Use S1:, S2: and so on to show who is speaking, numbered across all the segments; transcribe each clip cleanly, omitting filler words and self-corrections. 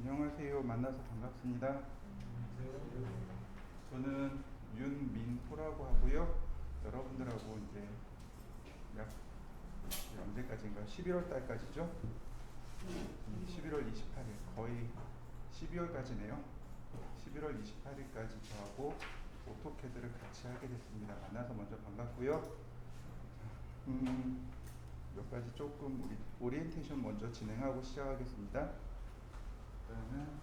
S1: 안녕하세요. 만나서 반갑습니다. 저는 윤민호라고 하고요. 여러분들하고 이제 약 언제까지인가? 11월 달까지죠? 11월 28일 거의 12월까지네요. 11월 28일까지 저하고 오토캐드를 같이 하게 됐습니다. 만나서 먼저 반갑고요. 몇 가지 조금 우리 오리엔테이션 먼저 진행하고 시작하겠습니다. 그러면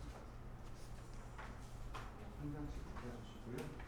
S1: 한 장씩 받아주시고요.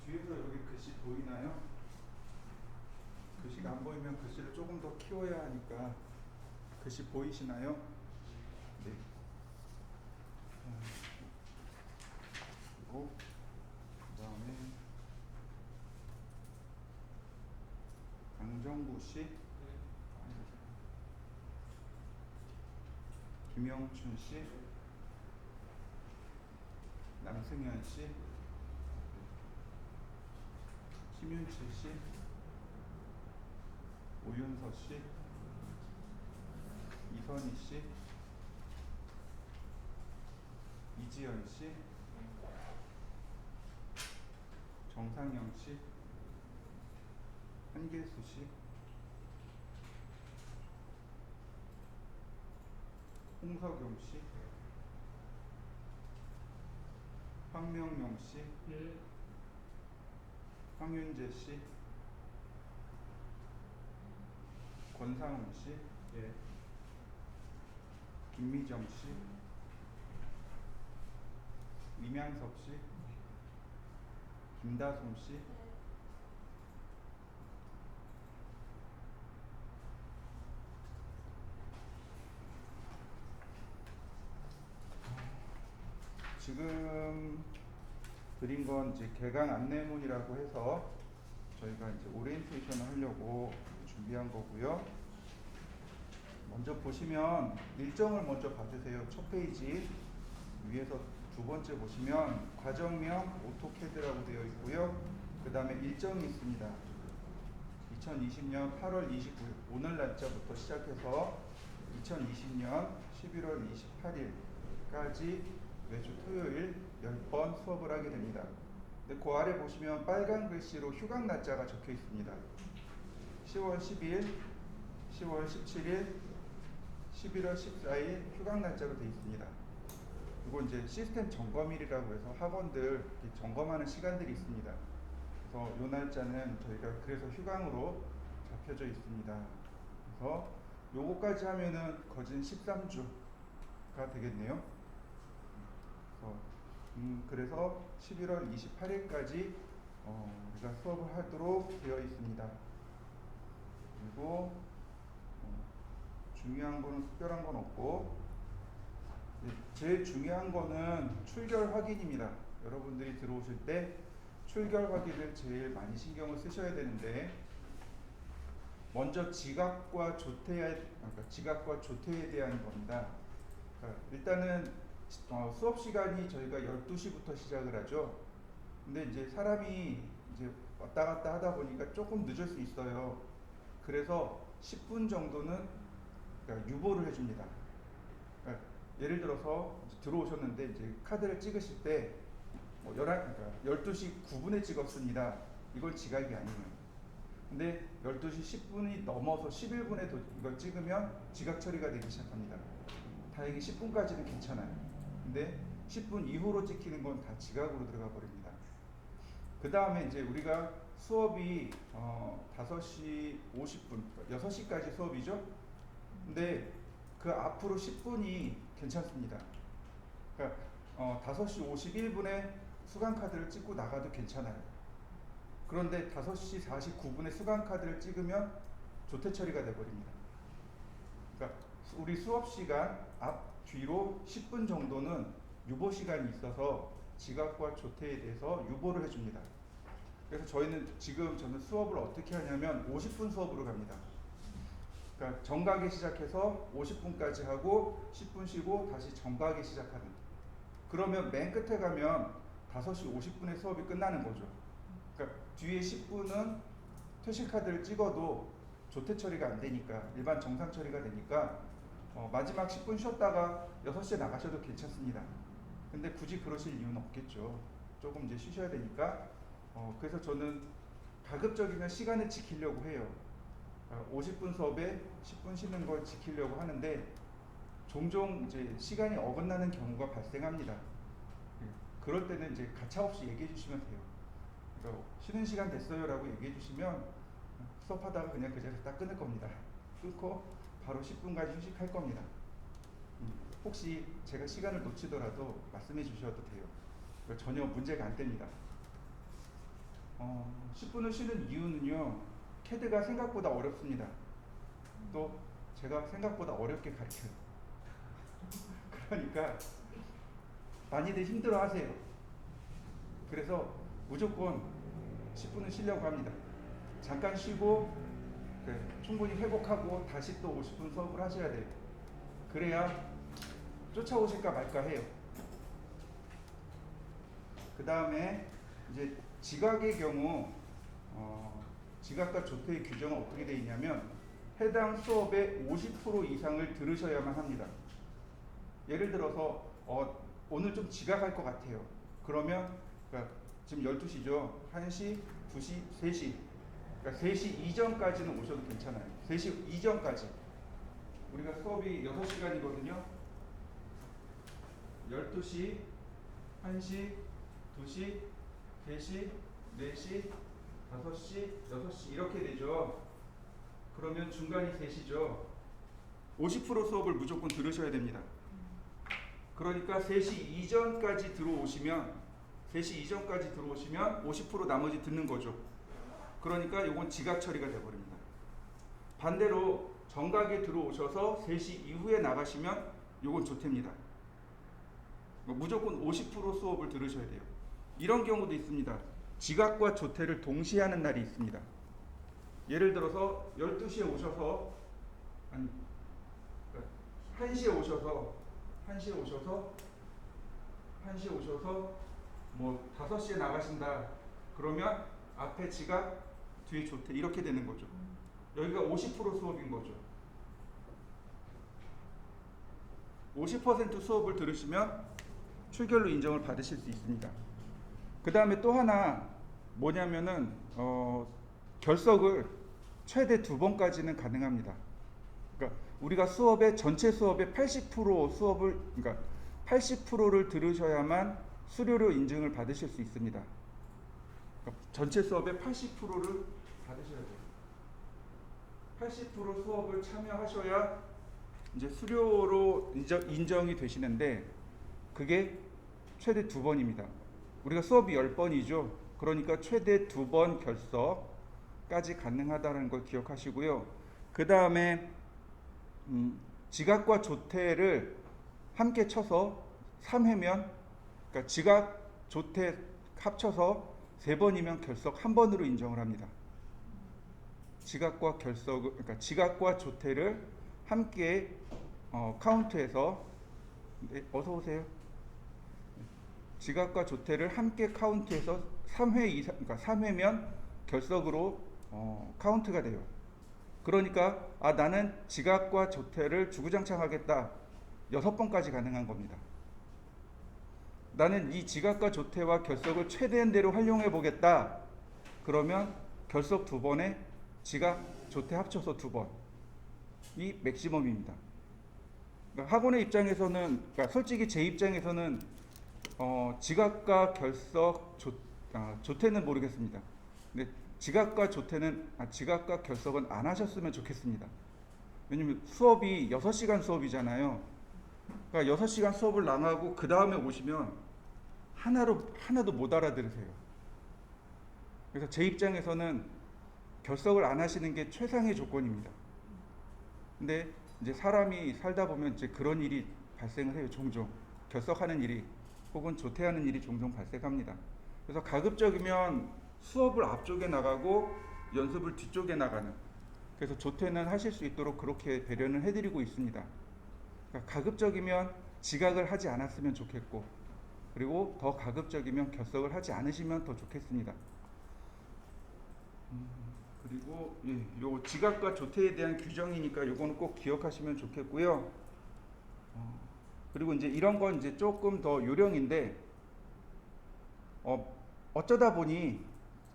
S1: 뒤에서 여기 글씨 보이나요? 글씨가 안 보이면 글씨를 조금 더 키워야 하니까 글씨 보이시나요? 네. 그리고 그 다음에 강정구 씨, 김영춘 씨, 남승현 씨, 심윤철 씨, 오윤서 씨, 이선희 씨, 이지연 씨, 정상영 씨, 한길수 씨, 홍석용 씨, 황명용 씨, 황윤재 씨, 권상훈 씨, 김미정 씨, 이명석 씨, 김다솜 씨, 지금 드린 건 이제 개강 안내문이라고 해서 저희가 이제 오리엔테이션을 하려고 준비한 거고요. 먼저 보시면 일정을 먼저 봐주세요. 첫 페이지 위에서 두 번째 보시면 과정명 오토캐드라고 되어 있고요. 그 다음에 일정이 있습니다. 2020년 8월 29일 오늘 날짜부터 시작해서 2020년 11월 28일까지 매주 토요일 10번 수업을 하게 됩니다. 근데 그 아래 보시면 빨간 글씨로 휴강 날짜가 적혀 있습니다. 10월 10일, 10월 17일, 11월 14일 휴강 날짜로 되어 있습니다. 그리고 이제 시스템 점검일이라고 해서 학원들 점검하는 시간들이 있습니다. 그래서 이 날짜는 저희가 그래서 휴강으로 잡혀져 있습니다. 그래서 요거까지 하면은 거진 13주가 되겠네요. 그래서 11월 28일까지 우리가 수업을 하도록 되어 있습니다. 그리고 중요한 거는 특별한 건 없고, 제일 중요한 거는 출결 확인입니다. 여러분들이 들어오실 때 출결 확인을 제일 많이 신경을 쓰셔야 되는데, 먼저 지각과 조퇴에 대한 겁니다. 일단은 수업 시간이 저희가 12시부터 시작을 하죠. 근데 이제 사람이 이제 왔다 갔다 하다 보니까 조금 늦을 수 있어요. 그래서 10분 정도는 유보를 해줍니다. 그러니까 예를 들어서 들어오셨는데 이제 카드를 찍으실 때 그러니까 12시 9분에 찍었습니다. 이건 지각이 아니에요. 근데 12시 10분이 넘어서 11분에 이걸 찍으면 지각 처리가 되기 시작합니다. 다행히 10분까지는 괜찮아요. 근데 10분 이후로 찍히는 건 다 지각으로 들어가 버립니다. 그 다음에 이제 우리가 수업이 5시 50분, 6시까지 수업이죠. 근데 그 앞으로 10분이 괜찮습니다. 그러니까 5시 51분에 수강 카드를 찍고 나가도 괜찮아요. 그런데 5시 49분에 수강 카드를 찍으면 조퇴 처리가 돼버립니다. 그러니까 우리 수업 시간 앞 뒤로 10분 정도는 유보 시간이 있어서 지각과 조퇴에 대해서 유보를 해줍니다. 그래서 저는 수업을 어떻게 하냐면 50분 수업으로 갑니다. 그러니까 정각에 시작해서 50분까지 하고 10분 쉬고 다시 정각에 시작하는. 그러면 맨 끝에 가면 5시 50분에 수업이 끝나는 거죠. 그러니까 뒤에 10분은 퇴실 카드를 찍어도 조퇴 처리가 안 되니까, 일반 정상 처리가 되니까 마지막 10분 쉬었다가 6시에 나가셔도 괜찮습니다. 근데 굳이 그러실 이유는 없겠죠. 조금 이제 쉬셔야 되니까. 그래서 저는 가급적이면 시간을 지키려고 해요. 50분 수업에 10분 쉬는 걸 지키려고 하는데 종종 이제 시간이 어긋나는 경우가 발생합니다. 그럴 때는 이제 가차없이 얘기해 주시면 돼요. 그러니까 쉬는 시간 됐어요라고 얘기해 주시면 수업하다가 그냥 그 자리에서 딱 끊을 겁니다. 끊고 바로 10분까지 휴식할 겁니다. 혹시 제가 시간을 놓치더라도 말씀해 주셔도 돼요. 전혀 문제가 안 됩니다. 10분을 쉬는 이유는요, 캐드가 생각보다 어렵습니다. 또 제가 생각보다 어렵게 가르쳐요. 그러니까 많이들 힘들어 하세요. 그래서 무조건 10분은 쉬려고 합니다. 잠깐 쉬고 충분히 회복하고 다시 또 50분 수업을 하셔야 돼요. 그래야 쫓아오실까 말까 해요. 그 다음에 이제 지각의 경우 지각과 조퇴의 규정은 어떻게 되어 있냐면 해당 수업의 50% 이상을 들으셔야만 합니다. 예를 들어서 오늘 좀 지각할 것 같아요. 그러면 그러니까 지금 12시죠. 1시, 2시, 3시. 그러니까 3시 이전까지는 오셔도 괜찮아요. 3시 이전까지. 우리가 수업이 6시간이거든요. 12시, 1시, 2시, 3시, 4시, 5시, 6시 이렇게 되죠. 그러면 중간이 3시죠. 50% 수업을 무조건 들으셔야 됩니다. 그러니까 3시 이전까지 들어오시면 50% 나머지 듣는 거죠. 그러니까 이건 지각 처리가 되어버립니다. 반대로 정각에 들어오셔서 3시 이후에 나가시면 이건 조퇴입니다. 무조건 50% 수업을 들으셔야 돼요. 이런 경우도 있습니다. 지각과 조퇴를 동시에 하는 날이 있습니다. 예를 들어서 12시에 오셔서 1시에 오셔서 뭐 5시에 나가신다. 그러면 앞에 지각, 뒤에 조퇴 이렇게 되는 거죠. 여기가 50% 수업인 거죠. 50% 수업을 들으시면 출결로 인정을 받으실 수 있습니다. 그 다음에 또 하나 뭐냐면은 결석을 최대 2번까지는 가능합니다. 그러니까 우리가 전체 수업의 80%를 들으셔야만 수료료 인증을 받으실 수 있습니다. 그러니까 전체 수업의 80%를 받으셔야 돼요. 80% 수업을 참여하셔야 이제 수료로 인정이 되시는데 그게 최대 2번입니다. 우리가 수업이 10번이죠. 그러니까 최대 2번 결석까지 가능하다는 걸 기억하시고요. 그 다음에 지각과 조퇴를 함께 쳐서 3회면 그러니까 지각, 조퇴 합쳐서 3번이면 결석 1번으로 인정을 합니다. 그러니까 지각과 조퇴를 함께 카운트해서 어서 오세요. 지각과 조퇴를 함께 카운트해서 3회 이상, 그러니까 3회면 결석으로 카운트가 돼요. 그러니까 나는 지각과 조퇴를 주구장창 하겠다. 6번까지 가능한 겁니다. 나는 이 지각과 조퇴와 결석을 최대한 대로 활용해 보겠다. 그러면 결석 2번에 지각, 조퇴 합쳐서 2번. 이 맥시멈입니다. 그러니까 학원의 입장에서는, 그러니까 솔직히 제 입장에서는 지각과 결석, 조퇴는 모르겠습니다. 근데 지각과 결석은 안 하셨으면 좋겠습니다. 왜냐면 수업이 6시간 수업이잖아요. 그러니까 6시간 수업을 나가고 그 다음에 오시면 하나도 못 알아들으세요. 그래서 제 입장에서는 결석을 안 하시는 게 최상의 조건입니다. 근데 이제 사람이 살다 보면 이제 그런 일이 발생을 해요. 종종 결석하는 일이 혹은 조퇴하는 일이 종종 발생합니다. 그래서 가급적이면 수업을 앞쪽에 나가고 연습을 뒤쪽에 나가는, 그래서 조퇴는 하실 수 있도록 그렇게 배려는 해드리고 있습니다. 그러니까 가급적이면 지각을 하지 않았으면 좋겠고, 그리고 더 가급적이면 결석을 하지 않으시면 더 좋겠습니다. 그리고 요 지각과 조퇴에 대한 규정이니까 요거는 꼭 기억하시면 좋겠고요. 그리고 이제 이런 건 이제 조금 더 요령인데, 어쩌다 보니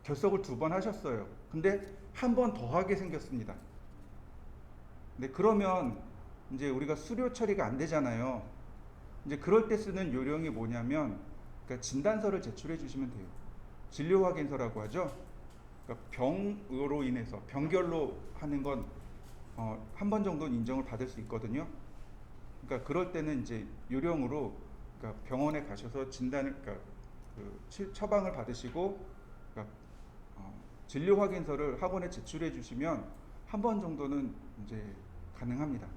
S1: 결석을 2번 하셨어요. 근데 한 번 더 하게 생겼습니다. 근데 그러면 이제 우리가 수료 처리가 안 되잖아요. 이제 그럴 때 쓰는 요령이 뭐냐면, 그러니까 진단서를 제출해 주시면 돼요. 진료 확인서라고 하죠. 그러니까 병으로 인해서 병결로 하는 건 한 번 정도는 인정을 받을 수 있거든요. 그러니까 그럴 때는 이제 요령으로, 그러니까 병원에 가셔서 진단을, 그러니까 그 처방을 받으시고, 그러니까 진료 확인서를 학원에 제출해 주시면 한 번 정도는 이제 가능합니다.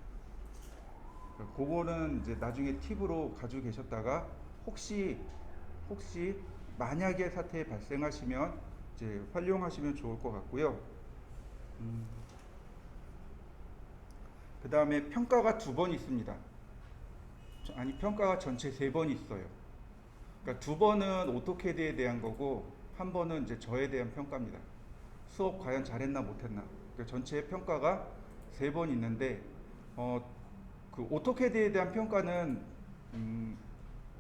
S1: 그거는 이제 나중에 팁으로 가지고 계셨다가 혹시 만약에 사태에 발생하시면 이제 활용하시면 좋을 것 같고요. 그 다음에 평가가 2번 있습니다. 아니, 평가가 전체 3번 있어요. 그러니까 2번은 오토캐드에 대한 거고, 한 번은 이제 저에 대한 평가입니다. 수업 과연 잘했나 못했나. 그러니까 전체 평가가 3번 있는데, 그 오토캐드에 대한 평가는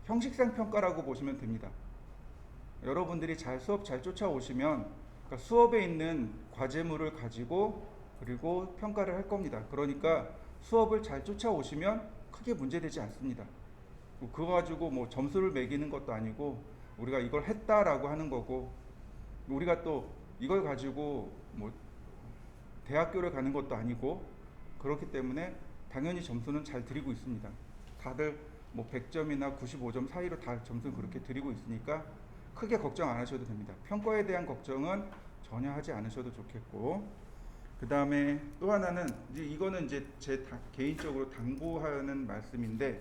S1: 형식상 평가라고 보시면 됩니다. 여러분들이 수업 잘 쫓아오시면, 그러니까 수업에 있는 과제물을 가지고 그리고 평가를 할 겁니다. 그러니까 수업을 잘 쫓아오시면 크게 문제되지 않습니다. 그거 가지고 뭐 점수를 매기는 것도 아니고, 우리가 이걸 했다라고 하는 거고, 우리가 또 이걸 가지고 뭐 대학교를 가는 것도 아니고, 그렇기 때문에 당연히 점수는 잘 드리고 있습니다. 다들 뭐 100점이나 95점 사이로 다 점수 그렇게 드리고 있으니까 크게 걱정 안 하셔도 됩니다. 평가에 대한 걱정은 전혀 하지 않으셔도 좋겠고, 그 다음에 또 하나는 이거는 이제 제 개인적으로 당부하는 말씀인데,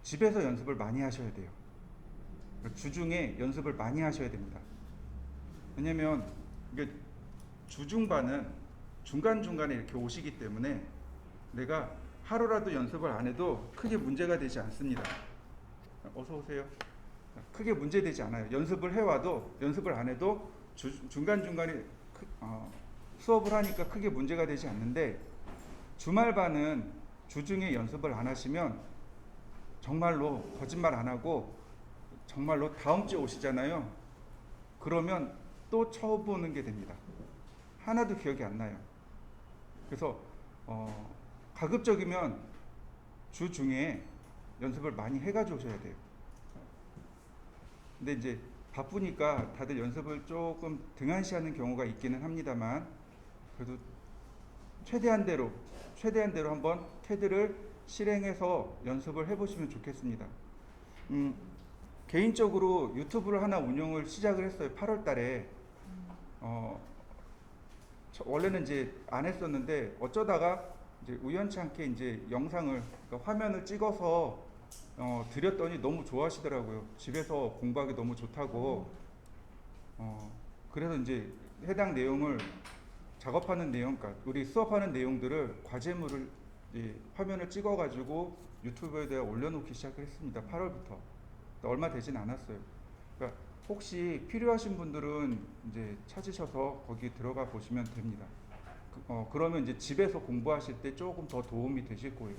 S1: 집에서 연습을 많이 하셔야 돼요. 주중에 연습을 많이 하셔야 됩니다. 왜냐면 이게 주중반은 중간중간에 이렇게 오시기 때문에 내가 하루라도 연습을 안 해도 크게 문제가 되지 않습니다. 어서 오세요. 크게 문제되지 않아요. 연습을 해와도, 연습을 안 해도 중간중간에 수업을 하니까 크게 문제가 되지 않는데, 주말반은 주중에 연습을 안 하시면 정말로 거짓말 안 하고 정말로 다음 주에 오시잖아요. 그러면 또 처음 보는 게 됩니다. 하나도 기억이 안 나요. 그래서 가급적이면 주중에 연습을 많이 해가지고 오셔야 돼요. 근데 이제 바쁘니까 다들 연습을 조금 등한시하는 경우가 있기는 합니다만, 그래도 최대한대로 한번 캐드를 실행해서 연습을 해보시면 좋겠습니다. 개인적으로 유튜브를 하나 운영을 시작을 했어요. 8월 달에. 원래는 이제 안 했었는데, 어쩌다가 이제 우연치 않게 이제 영상을, 그러니까 화면을 찍어서 드렸더니 너무 좋아하시더라고요. 집에서 공부하기 너무 좋다고. 그래서 이제 해당 내용을 작업하는 내용, 그러니까 우리 수업하는 내용들을 과제물을 화면을 찍어가지고 유튜브에다 올려놓기 시작을 했습니다. 8월부터. 얼마 되진 않았어요. 그러니까 혹시 필요하신 분들은 이제 찾으셔서 거기 들어가 보시면 됩니다. 그러면 이제 집에서 공부하실 때 조금 더 도움이 되실 거예요.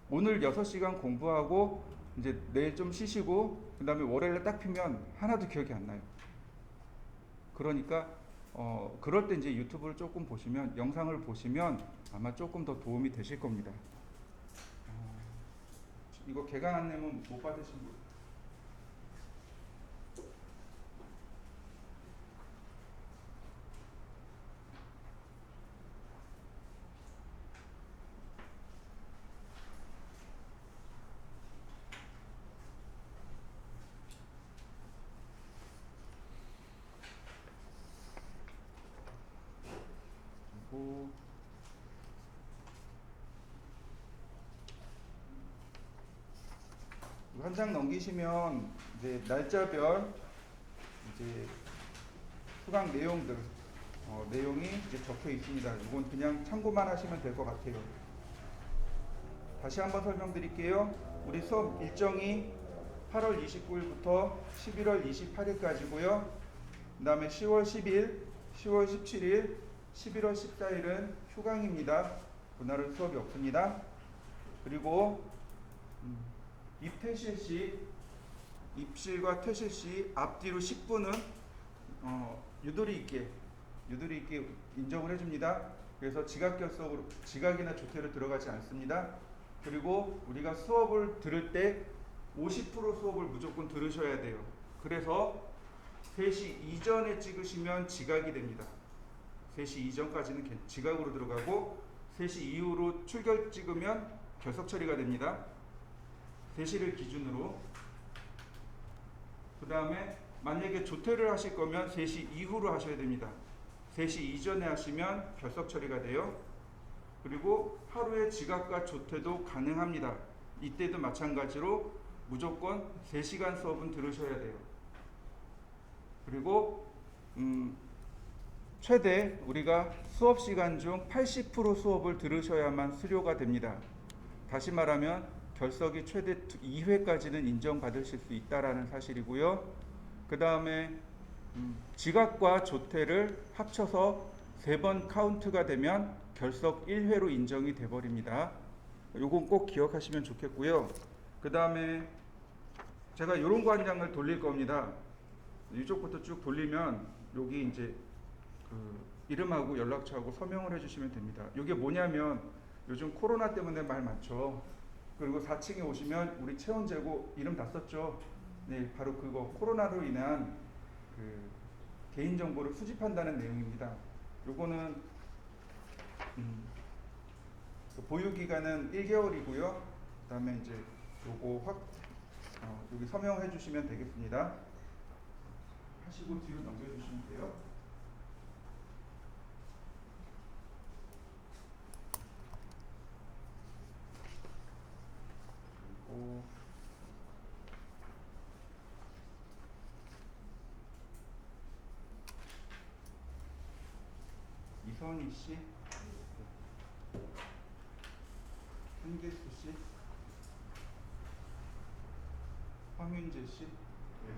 S1: 오늘 6시간 공부하고 이제 내일 좀 쉬시고 그 다음에 월요일에 딱 피면 하나도 기억이 안 나요. 그러니까 그럴 때 이제 유튜브를 조금 보시면, 영상을 보시면 아마 조금 더 도움이 되실 겁니다. 이거 개강 안내문 못 받으신 분? 한 장 넘기시면 이제 날짜별 이제 수강 내용들 내용이 이제 적혀 있습니다. 이건 그냥 참고만 하시면 될 것 같아요. 다시 한번 설명드릴게요. 우리 수업 일정이 8월 29일부터 11월 28일까지고요. 그 다음에 10월 10일, 10월 17일, 11월 14일은 휴강입니다. 그날은 수업이 없습니다. 그리고 입퇴실 시, 입실과 퇴실 시 앞뒤로 10분은 유도리 있게 인정을 해줍니다. 그래서 지각 결석으로 지각이나 조퇴로 들어가지 않습니다. 그리고 우리가 수업을 들을 때 50% 수업을 무조건 들으셔야 돼요. 그래서 3시 이전에 찍으시면 지각이 됩니다. 3시 이전까지는 지각으로 들어가고 3시 이후로 출결 찍으면 결석 처리가 됩니다. 3시를 기준으로. 그 다음에 만약에 조퇴를 하실 거면 3시 이후로 하셔야 됩니다. 3시 이전에 하시면 결석 처리가 돼요. 그리고 하루에 지각과 조퇴도 가능합니다. 이때도 마찬가지로 무조건 3시간 수업은 들으셔야 돼요. 그리고 최대 우리가 수업 시간 중 80% 수업을 들으셔야만 수료가 됩니다. 다시 말하면 결석이 최대 2회까지는 인정받으실 수 있다라는 사실이고요. 그 다음에 지각과 조퇴를 합쳐서 3번 카운트가 되면 결석 1회로 인정이 돼버립니다. 요건 꼭 기억하시면 좋겠고요. 그 다음에 제가 이런 거 한 장을 돌릴 겁니다. 이쪽부터 쭉 돌리면 여기 이제 그 이름하고 연락처하고 서명을 해주시면 됩니다. 이게 뭐냐면 요즘 코로나 때문에 말 많죠. 그리고 4층에 오시면 우리 체온재고 이름 다 썼죠. 네, 바로 그거 코로나로 인한 그 개인정보를 수집한다는 내용입니다. 요거는 보유기간은 1개월이고요. 그 다음에 이제 요거 여기 서명해 주시면 되겠습니다. 하시고 뒤로 넘겨주시면 돼요. 그리고 이선희 씨, 한계수 씨, 황윤재 씨. 네.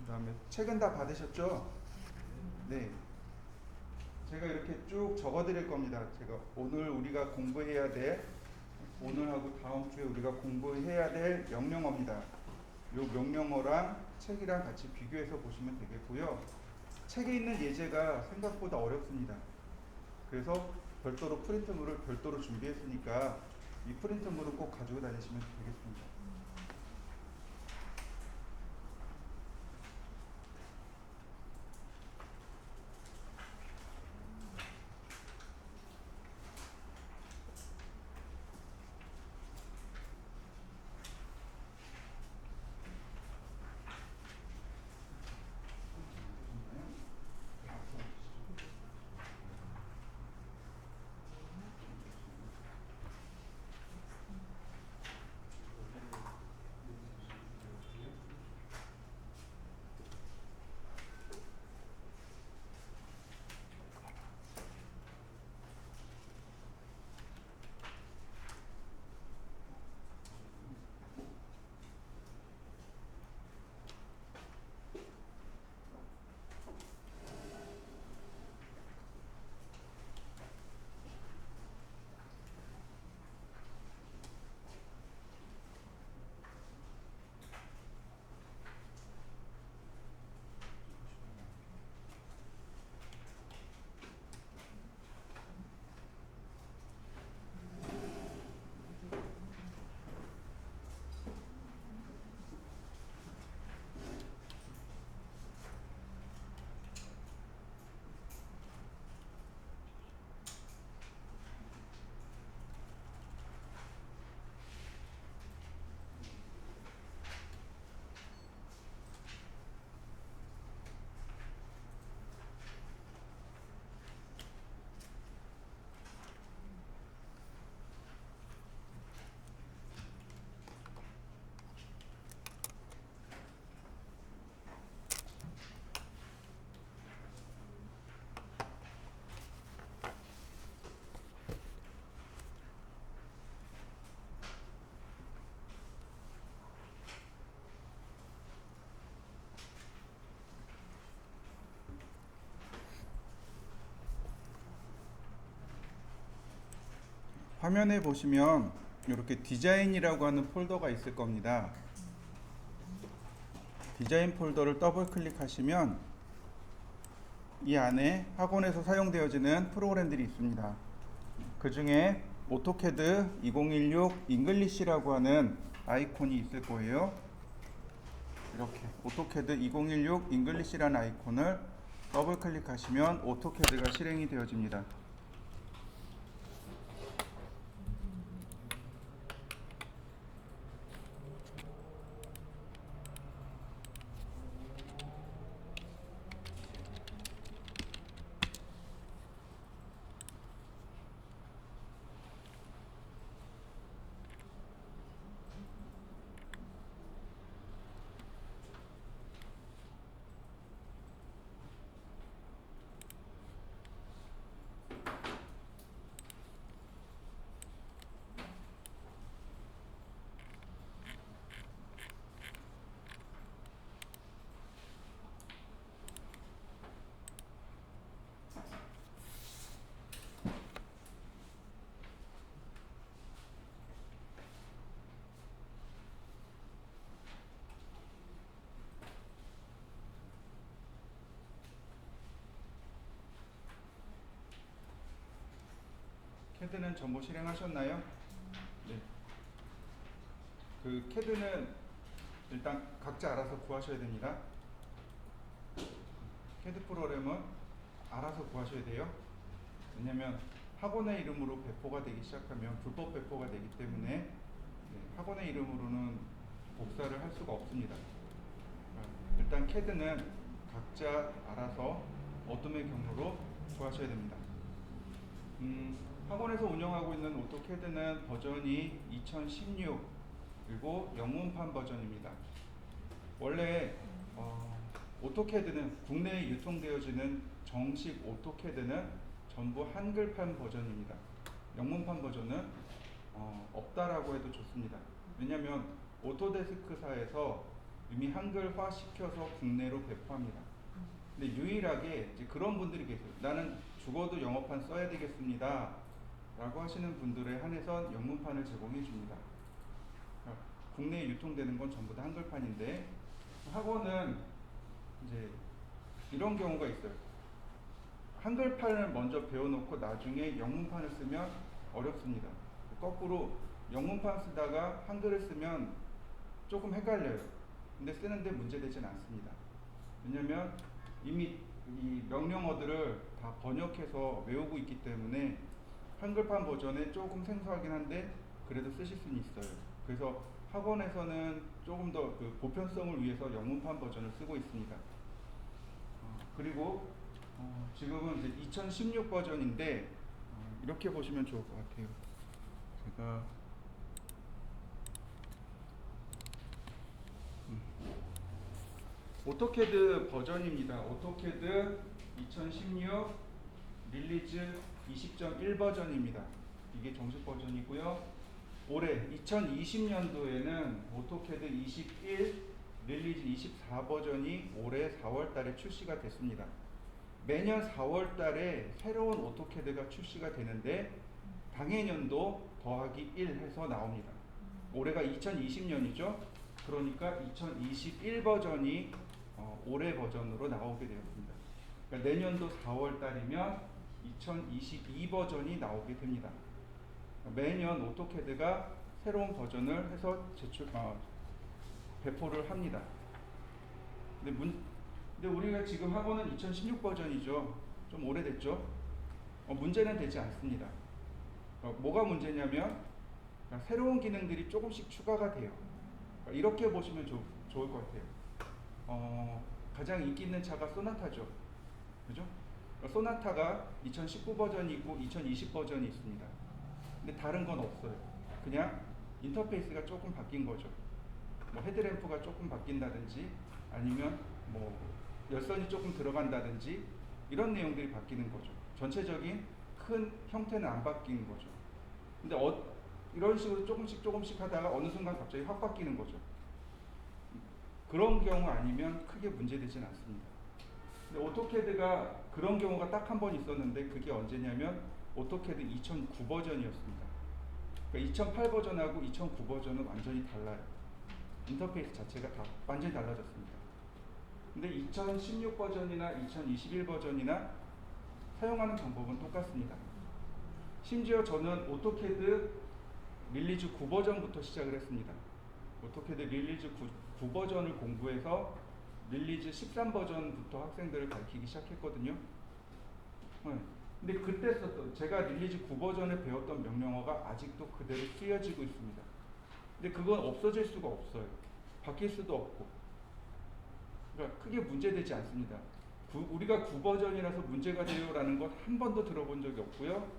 S1: 그다음에 책은 다 받으셨죠? 네. 제가 이렇게 쭉 적어드릴 겁니다. 제가 오늘 우리가 공부해야 될 오늘하고 다음 주에 우리가 공부해야 될 명령어입니다. 요 명령어랑 책이랑 같이 비교해서 보시면 되겠고요. 책에 있는 예제가 생각보다 어렵습니다. 그래서 별도로 프린트물을 별도로 준비했으니까 이 프린트물을 꼭 가지고 다니시면 되겠습니다. 화면에 보시면 이렇게 디자인이라고 하는 폴더가 있을 겁니다. 디자인 폴더를 더블 클릭하시면 이 안에 학원에서 사용되어지는 프로그램들이 있습니다. 그 중에 오토캐드 2016 잉글리시라고 하는 아이콘이 있을 거예요. 이렇게 오토캐드 2016 잉글리시라는 아이콘을 더블 클릭하시면 오토캐드가 실행이 되어집니다. 캐드는 전부 실행하셨나요? 네. 그 캐드는 일단 각자 알아서 구하셔야 됩니다. 캐드 프로그램은 알아서 구하셔야 돼요. 왜냐면 학원의 이름으로 배포가 되기 시작하면 불법 배포가 되기 때문에 학원의 이름으로는 복사를 할 수가 없습니다. 일단 캐드는 각자 알아서 어둠의 경로로 구하셔야 됩니다. 학원에서 운영하고 있는 오토캐드는 버전이 2016 그리고 영문판 버전입니다. 원래 오토캐드는 국내에 유통되어지는 정식 오토캐드는 전부 한글판 버전입니다. 영문판 버전은 없다라고 해도 좋습니다. 왜냐하면 오토데스크사에서 이미 한글화 시켜서 국내로 배포합니다. 근데 유일하게 이제 그런 분들이 계세요. 나는 죽어도 영어판 써야 되겠습니다 라고 하시는 분들에 한해서 영문판을 제공해 줍니다. 국내에 유통되는 건 전부 다 한글판인데 학원은 이제 이런 경우가 있어요. 한글판을 먼저 배워놓고 나중에 영문판을 쓰면 어렵습니다. 거꾸로 영문판 쓰다가 한글을 쓰면 조금 헷갈려요. 근데 쓰는데 문제되진 않습니다. 왜냐면 이미 이 명령어들을 다 번역해서 외우고 있기 때문에 한글판 버전에 조금 생소하긴 한데 그래도 쓰실 수는 있어요. 그래서 학원에서는 조금 더 그 보편성을 위해서 영문판 버전을 쓰고 있습니다. 그리고 지금은 이제 2016 버전인데 이렇게 보시면 좋을 것 같아요. 제가 오토캐드 버전입니다. 오토캐드 2016 릴리즈 20.1 버전입니다. 이게 정식 버전이고요. 올해 2020년도에는 오토캐드 21 릴리즈 24 버전이 올해 4월 달에 출시가 됐습니다. 매년 4월 달에 새로운 오토캐드가 출시가 되는데 당해년도 더하기 1 해서 나옵니다. 올해가 2020년이죠. 그러니까 2021 버전이 올해 버전으로 나오게 되었습니다. 그러니까 내년도 4월 달이면 2022 버전이 나오게 됩니다. 매년 오토캐드가 새로운 버전을 해서 배포를 합니다. 근데 우리가 지금 학원은 2016 버전이죠. 좀 오래됐죠. 문제는 되지 않습니다. 뭐가 문제냐면 새로운 기능들이 조금씩 추가가 돼요. 이렇게 보시면 좋을 것 같아요. 가장 인기 있는 차가 소나타죠. 그죠? 소나타가 2019 버전이 있고 2020 버전이 있습니다. 근데 다른 건 없어요. 그냥 인터페이스가 조금 바뀐 거죠. 뭐 헤드램프가 조금 바뀐다든지 아니면 뭐 열선이 조금 들어간다든지 이런 내용들이 바뀌는 거죠. 전체적인 큰 형태는 안 바뀌는 거죠. 근데 이런 식으로 조금씩 하다가 어느 순간 갑자기 확 바뀌는 거죠. 그런 경우 아니면 크게 문제되진 않습니다. 근데 오토캐드가 그런 경우가 딱 한 번 있었는데 그게 언제냐면 오토캐드 2009 버전이었습니다. 그러니까 2008 버전하고 2009 버전은 완전히 달라요. 인터페이스 자체가 다 완전히 달라졌습니다. 근데 2016 버전이나 2021 버전이나 사용하는 방법은 똑같습니다. 심지어 저는 오토캐드 릴리즈 9 버전부터 시작을 했습니다. 오토캐드 릴리즈 9 버전을 공부해서 릴리즈 13 버전부터 학생들을 가르치기 시작했거든요. 근데 그때 썼던 제가 릴리즈 9 버전에 배웠던 명령어가 아직도 그대로 쓰여지고 있습니다. 근데 그건 없어질 수가 없어요. 바뀔 수도 없고. 그러니까 크게 문제되지 않습니다. 우리가 9 버전이라서 문제가 돼요라는 것 한 번도 들어본 적이 없고요.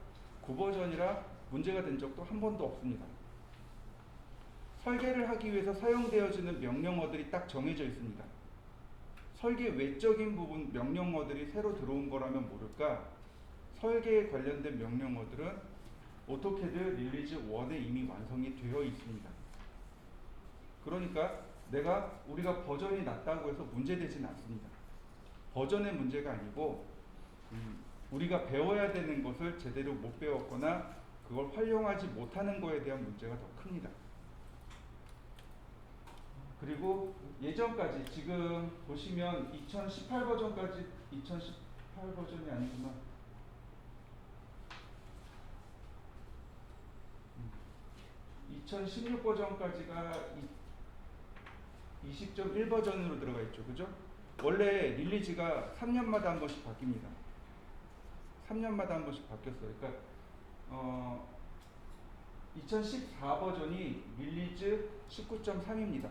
S1: 9 버전이라 문제가 된 적도 한 번도 없습니다. 설계를 하기 위해서 사용되어지는 명령어들이 딱 정해져 있습니다. 설계 외적인 부분 명령어들이 새로 들어온 거라면 모를까, 설계에 관련된 명령어들은 오토캐드 릴리즈 1에 이미 완성이 되어 있습니다. 그러니까 우리가 버전이 낮다고 해서 문제되지는 않습니다. 버전의 문제가 아니고 우리가 배워야 되는 것을 제대로 못 배웠거나 그걸 활용하지 못하는 거에 대한 문제가 더 큽니다. 그리고 예전까지 지금 보시면 2018 버전까지 2018 버전이 아니구나. 2016 버전까지가 20.1 버전으로 들어가 있죠. 그죠? 원래 릴리즈가 3년마다 한 번씩 바뀝니다. 3년마다 한 번씩 바뀌었어요. 그러니까 2014 버전이 릴리즈 19.3입니다.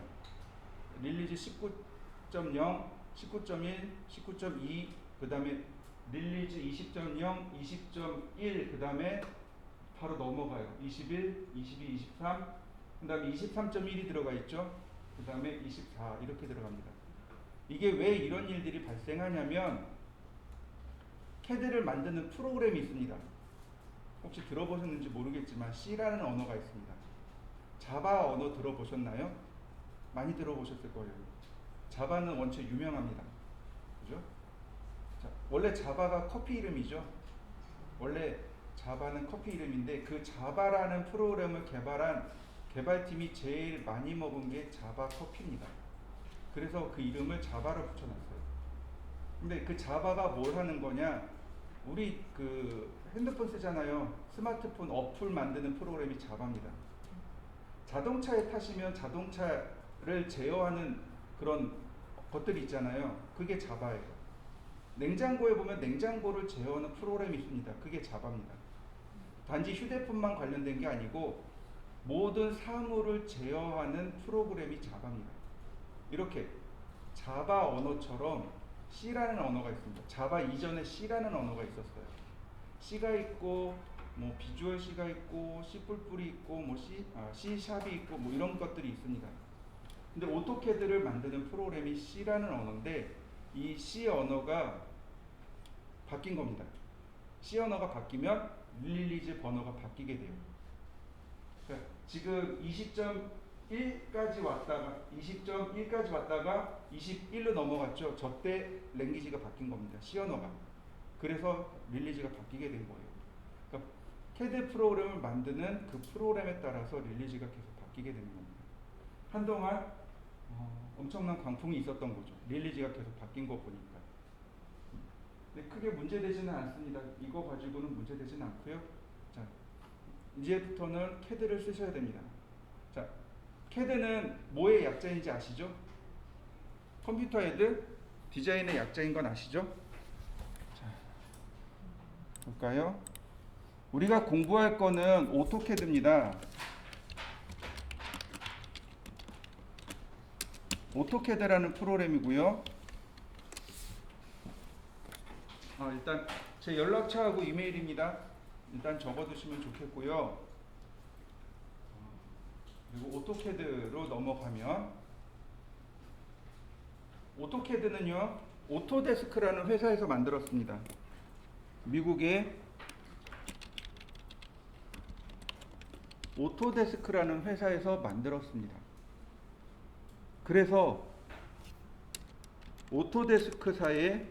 S1: 릴리즈 19.0, 19.1, 19.2, 그 다음에 릴리즈 20.0, 20.1, 그 다음에 바로 넘어가요. 21, 22, 23, 그 다음에 23.1이 들어가 있죠. 그 다음에 24 이렇게 들어갑니다. 이게 왜 이런 일들이 발생하냐면 캐드를 만드는 프로그램이 있습니다. 혹시 들어보셨는지 모르겠지만 C라는 언어가 있습니다. 자바 언어 들어보셨나요? 많이 들어보셨을 거예요. 자바는 원체 유명합니다. 그죠? 자, 원래 자바가 커피 이름이죠. 원래 자바는 커피 이름인데 그 자바라는 프로그램을 개발한 개발팀이 제일 많이 먹은 게 자바 커피입니다. 그래서 그 이름을 자바로 붙여놨어요. 근데 그 자바가 뭘 하는 거냐? 우리 그 핸드폰 쓰잖아요. 스마트폰 어플 만드는 프로그램이 자바입니다. 자동차에 타시면 자동차를 제어하는 그런 것들이 있잖아요. 그게 자바예요. 냉장고에 보면 냉장고를 제어하는 프로그램이 있습니다. 그게 자바입니다. 단지 휴대폰만 관련된 게 아니고 모든 사물을 제어하는 프로그램이 자바입니다. 이렇게 자바 언어처럼 C라는 언어가 있습니다. 자바 이전에 C라는 언어가 있었어요. C가 있고 뭐 비주얼 C가 있고 C++ 있고 뭐 C 샵이 있고 뭐 이런 것들이 있습니다. 근데 오토캐드를 만드는 프로그램이 C라는 언어인데 이 C 언어가 바뀐 겁니다. C 언어가 바뀌면 릴리즈 번호가 바뀌게 돼요. 그러니까 지금 20.1까지 왔다가 21로 넘어갔죠. 저때 랭귀지가 바뀐 겁니다. C 언어가. 그래서 릴리즈가 바뀌게 된 거예요. 그러니까 캐드 프로그램을 만드는 그 프로그램에 따라서 릴리즈가 계속 바뀌게 되는 겁니다. 한동안 엄청난 광풍이 있었던 거죠. 릴리즈가 계속 바뀐 거 보니까. 근데 크게 문제되지는 않습니다. 이거 가지고는 문제되지는 않고요. 자, 이제부터는 캐드를 쓰셔야 됩니다. 자, 캐드는 뭐의 약자인지 아시죠? 컴퓨터 헤드 디자인의 약자인 건 아시죠? 자, 볼까요? 우리가 공부할 거는 오토캐드입니다. 오토캐드라는 프로그램이고요. 일단 제 연락처하고 이메일입니다. 일단 적어두시면 좋겠고요. 그리고 오토캐드로 넘어가면 오토캐드는요 오토데스크라는 회사에서 만들었습니다. 미국의 오토데스크라는 회사에서 만들었습니다. 그래서 오토데스크사의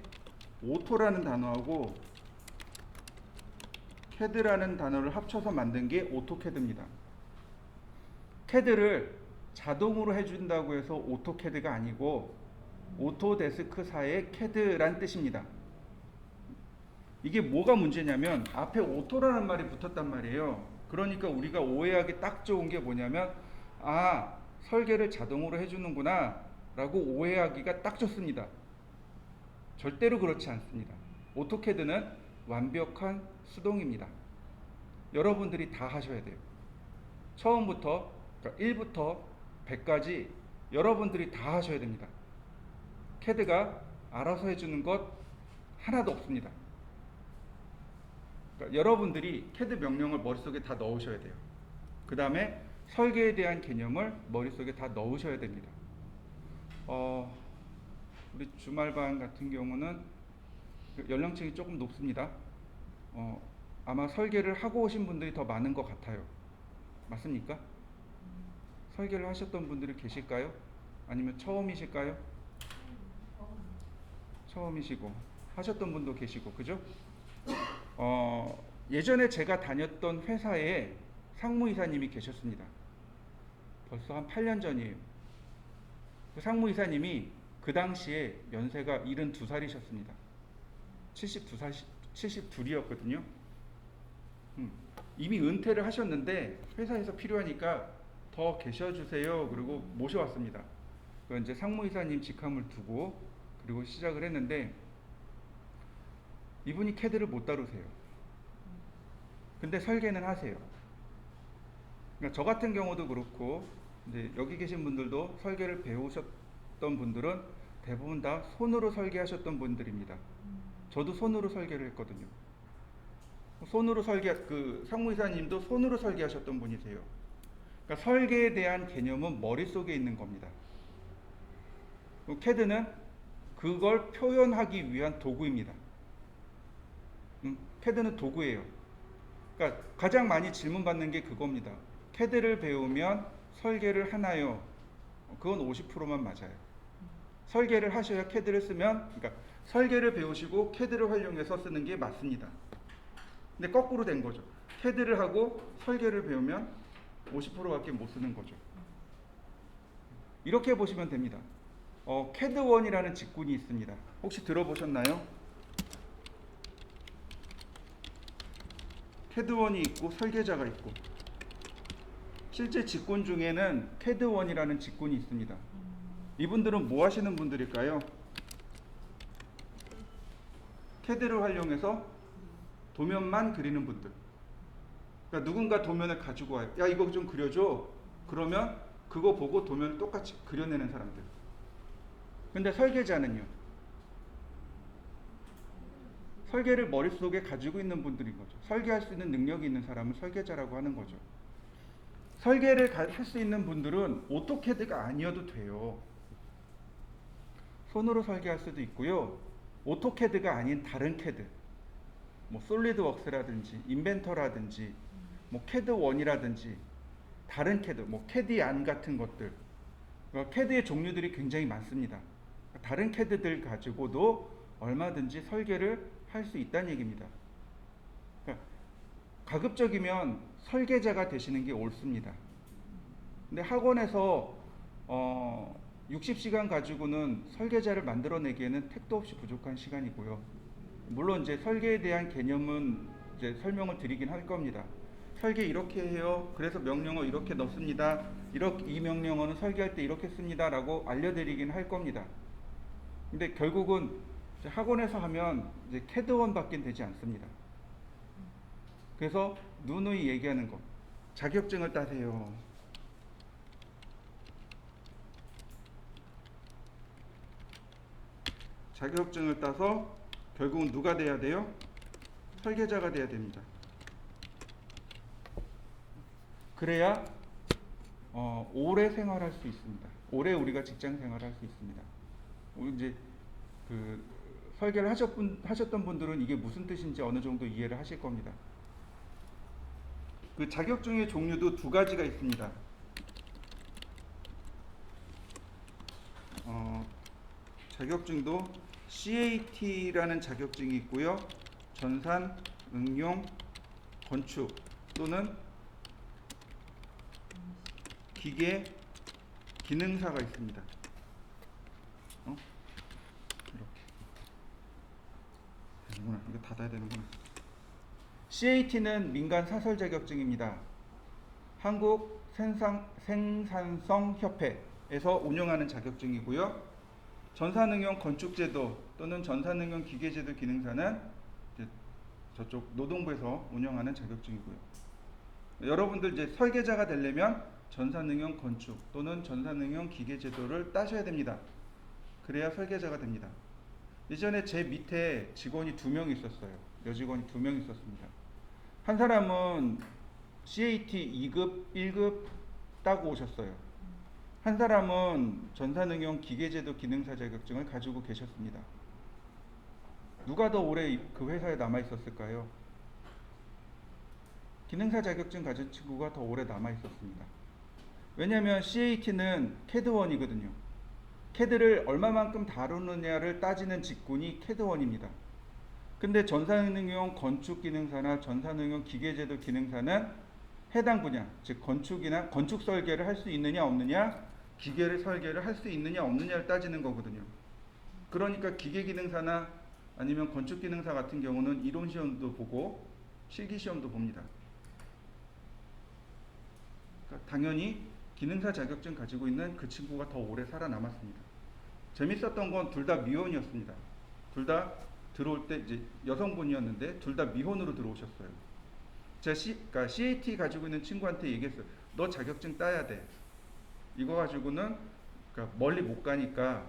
S1: 오토라는 단어하고 캐드라는 단어를 합쳐서 만든 게 오토캐드입니다. 캐드를 자동으로 해준다고 해서 오토캐드가 아니고 오토데스크사의 캐드란 뜻입니다. 이게 뭐가 문제냐면 앞에 오토라는 말이 붙었단 말이에요. 그러니까 우리가 오해하기 딱 좋은 게 뭐냐면 설계를 자동으로 해주는구나 라고 오해하기가 딱 좋습니다. 절대로 그렇지 않습니다. 오토캐드는 완벽한 수동입니다. 여러분들이 다 하셔야 돼요. 처음부터 그러니까 1부터 100까지 여러분들이 다 하셔야 됩니다. 캐드가 알아서 해주는 것 하나도 없습니다. 그러니까 여러분들이 캐드 명령을 머릿속에 다 넣으셔야 돼요. 그 다음에 설계에 대한 개념을 머릿속에 다 넣으셔야 됩니다. 우리 주말반 같은 경우는 연령층이 조금 높습니다. 아마 설계를 하고 오신 분들이 더 많은 것 같아요. 맞습니까? 설계를 하셨던 분들이 계실까요? 아니면 처음이실까요? 처음이시고 하셨던 분도 계시고, 그죠? 예전에 제가 다녔던 회사에 상무이사님이 계셨습니다. 벌써 한 8년 전이에요. 그 상무이사님이 그 당시에 연세가 72살이셨습니다. 72이었거든요. 이미 은퇴를 하셨는데 회사에서 필요하니까 더 계셔주세요. 그리고 모셔왔습니다. 그 이제 상무이사님 직함을 두고 그리고 시작을 했는데 이분이 캐드를 못 다루세요. 근데 설계는 하세요. 그러니까 저 같은 경우도 그렇고 이제 여기 계신 분들도 설계를 배우셨던 분들은 대부분 다 손으로 설계하셨던 분들입니다. 저도 손으로 설계를 했거든요. 손으로 그 상무이사님도 손으로 설계하셨던 분이세요. 그러니까 설계에 대한 개념은 머릿속에 있는 겁니다. 캐드는 그걸 표현하기 위한 도구입니다. 캐드는 도구예요. 그러니까 가장 많이 질문받는 게 그겁니다. 캐드를 배우면 설계를 하나요? 그건 50%만 맞아요. 설계를 하셔야 캐드를 쓰면, 그러니까 설계를 배우시고 캐드를 활용해서 쓰는 게 맞습니다. 근데 거꾸로 된 거죠. 캐드를 하고 설계를 배우면 50%밖에 못 쓰는 거죠. 이렇게 보시면 됩니다. 캐드1이라는 직군이 있습니다. 혹시 들어보셨나요? 캐드1이 있고 설계자가 있고, 실제 직군 중에는 캐드1이라는 직군이 있습니다. 이분들은 뭐 하시는 분들일까요? 캐드를 활용해서 도면만 그리는 분들. 그러니까 누군가 도면을 가지고 와요. 야, 이거 좀 그려줘. 그러면 그거 보고 도면을 똑같이 그려내는 사람들. 근데 설계자는요? 설계를 머릿속에 가지고 있는 분들인 거죠. 설계할 수 있는 능력이 있는 사람을 설계자라고 하는 거죠. 설계를 할 수 있는 분들은 오토캐드가 아니어도 돼요. 손으로 설계할 수도 있고요. 오토캐드가 아닌 다른 캐드, 뭐 솔리드웍스라든지 인벤터라든지 뭐 캐드1이라든지 다른 캐드, 뭐 캐디안 같은 것들, 캐드의 종류들이 굉장히 많습니다. 다른 캐드들 가지고도 얼마든지 설계를 할 수 있다는 얘기입니다. 그러니까 가급적이면 설계자가 되시는 게 옳습니다. 근데 학원에서 60시간 가지고는 설계자를 만들어내기에는 택도 없이 부족한 시간이고요. 물론 이제 설계에 대한 개념은 이제 설명을 드리긴 할 겁니다. 설계 이렇게 해요. 그래서 명령어 이렇게 넣습니다. 이 명령어는 설계할 때 이렇게 씁니다라고 알려드리긴 할 겁니다. 근데 결국은 이제 학원에서 하면 이제 캐드1밖에 되지 않습니다. 그래서 누누이 얘기하는 거, 자격증을 따세요. 자격증을 따서 결국은 누가 돼야 돼요? 설계자가 돼야 됩니다. 그래야 오래 생활할 수 있습니다. 오래 우리가 직장 생활할 수 있습니다. 이제 그 설계를 하셨던 분들은 이게 무슨 뜻인지 어느 정도 이해를 하실 겁니다. 그 자격증의 종류도 두 가지가 있습니다. 자격증도 CAT라는 자격증이 있고요. 전산, 응용, 건축 또는 기계 기능사가 있습니다. 이렇게 되는구나. 이거 닫아야 되는구나. CAT는 민간 사설 자격증입니다. 한국 생산성 협회에서 운영하는 자격증이고요. 전산응용 건축제도 또는 전산응용 기계제도 기능사는 저쪽 노동부에서 운영하는 자격증이고요. 여러분들 이제 설계자가 되려면 전산응용 건축 또는 전산응용 기계제도를 따셔야 됩니다. 그래야 설계자가 됩니다. 예전에 제 밑에 직원이 2명 있었어요. 여직원이 2명 있었습니다. 한 사람은 CAT 2급, 1급 따고 오셨어요. 한 사람은 전산응용 기계제도 기능사 자격증을 가지고 계셨습니다. 누가 더 오래 그 회사에 남아 있었을까요? 기능사 자격증 가진 친구가 더 오래 남아 있었습니다. 왜냐하면 CAT는 CAD1이거든요. CAD를 얼마만큼 다루느냐를 따지는 직군이 CAD1입니다. 근데 전산응용 건축기능사나 전산응용 기계제도 기능사는 해당 분야, 즉 건축이나 건축 설계를 할 수 있느냐 없느냐, 기계를 설계를 할 수 있느냐 없느냐를 따지는 거거든요. 그러니까 기계기능사나 아니면 건축기능사 같은 경우는 이론시험도 보고 실기시험도 봅니다. 그러니까 당연히 기능사 자격증 가지고 있는 그 친구가 더 오래 살아남았습니다. 재밌었던 건 둘 다 미혼이었습니다. 둘 다 들어올 때 이제 여성분이었는데 둘 다 미혼으로 들어오셨어요. 제가 그러니까 CAT 가지고 있는 친구한테 얘기했어요. 너 자격증 따야 돼. 이거 가지고는 그러니까 멀리 못 가니까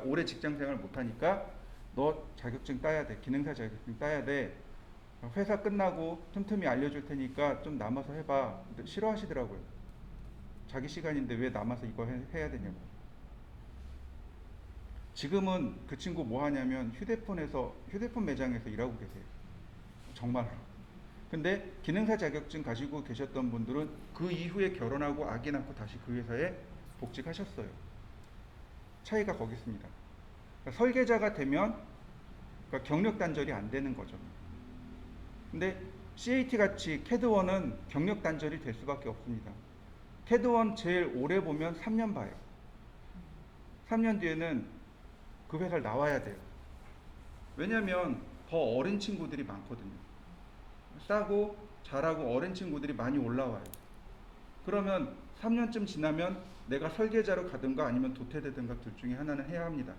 S1: 오래 직장생활 못 하니까 너 자격증 따야 돼. 기능사 자격증 따야 돼. 회사 끝나고 틈틈이 알려줄 테니까 좀 남아서 해봐. 싫어하시더라고요. 자기 시간인데 왜 남아서 이거 해야 되냐고. 지금은 그 친구 뭐 하냐면 휴대폰 매장에서 일하고 계세요. 정말로. 근데 기능사 자격증 가지고 계셨던 분들은 그 이후에 결혼하고 아기 낳고 다시 그 회사에 복직하셨어요. 차이가 거기 있습니다. 그러니까 설계자가 되면 그러니까 경력 단절이 안 되는 거죠. 근데 CAT 같이 CAD1은 경력 단절이 될 수밖에 없습니다. CAD1 제일 오래 보면 3년 봐요. 3년 뒤에는 그 회사를 나와야 돼요. 왜냐면 더 어린 친구들이 많거든요. 싸고 잘하고 어린 친구들이 많이 올라와요. 그러면 3년쯤 지나면 내가 설계자로 가든가 아니면 도태되든가 둘 중에 하나는 해야 합니다.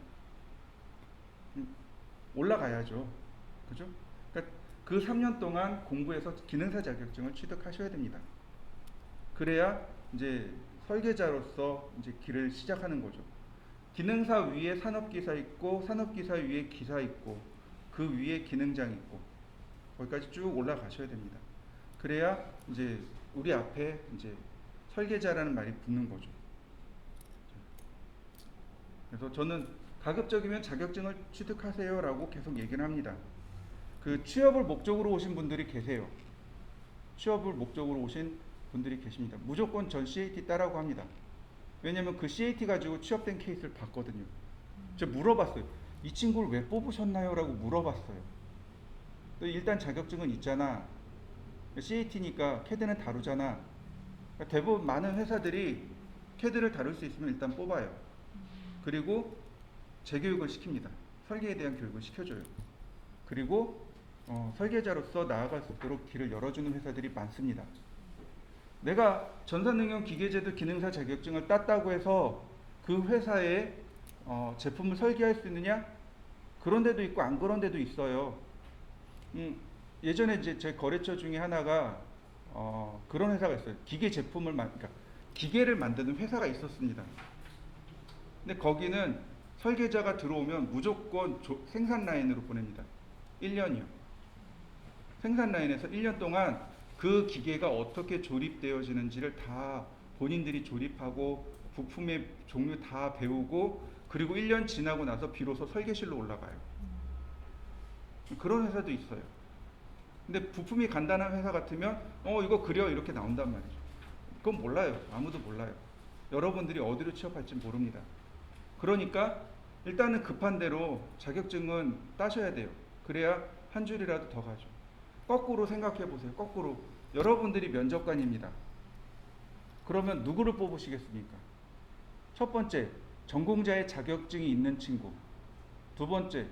S1: 올라가야죠. 그죠? 그러니까 그 3년 동안 공부해서 기능사 자격증을 취득하셔야 됩니다. 그래야 이제 설계자로서 이제 길을 시작하는 거죠. 기능사 위에 산업기사 있고 산업기사 위에 기사 있고 그 위에 기능장 있고 거기까지 쭉 올라가셔야 됩니다. 그래야 이제 우리 앞에 이제 설계자라는 말이 붙는 거죠. 그래서 저는 가급적이면 자격증을 취득하세요라고 계속 얘기를 합니다. 그 취업을 목적으로 오신 분들이 계세요. 취업을 목적으로 오신 분들이 계십니다. 무조건 전 CAT 따라고 합니다. 왜냐면 그 CAT 가지고 취업된 케이스를 봤거든요. 제가 물어봤어요. 이 친구를 왜 뽑으셨나요? 라고 물어봤어요. 일단 자격증은 있잖아. CAT니까 CAD는 다루잖아. 대부분 많은 회사들이 CAD를 다룰 수 있으면 일단 뽑아요. 그리고 재교육을 시킵니다. 설계에 대한 교육을 시켜줘요. 그리고 설계자로서 나아갈 수 있도록 길을 열어주는 회사들이 많습니다. 내가 전산응용 기계제도 기능사 자격증을 땄다고 해서 그 회사에 제품을 설계할 수 있느냐? 그런 데도 있고 안 그런 데도 있어요. 예전에 이제 제 거래처 중에 하나가 그런 회사가 있어요. 기계 제품을 그러니까 기계를 만드는 회사가 있었습니다. 근데 거기는 설계자가 들어오면 무조건 생산 라인으로 보냅니다. 1년이요. 생산 라인에서 1년 동안 그 기계가 어떻게 조립되어지는지를 다 본인들이 조립하고 부품의 종류 다 배우고 그리고 1년 지나고 나서 비로소 설계실로 올라가요. 그런 회사도 있어요. 근데 부품이 간단한 회사 같으면 이거 그려 이렇게 나온단 말이죠. 그건 몰라요. 아무도 몰라요. 여러분들이 어디로 취업할지 모릅니다. 그러니까 일단은 급한 대로 자격증은 따셔야 돼요. 그래야 한 줄이라도 더 가죠. 거꾸로 생각해 보세요. 거꾸로. 여러분들이 면접관입니다. 그러면 누구를 뽑으시겠습니까? 첫 번째, 전공자의 자격증이 있는 친구. 두 번째,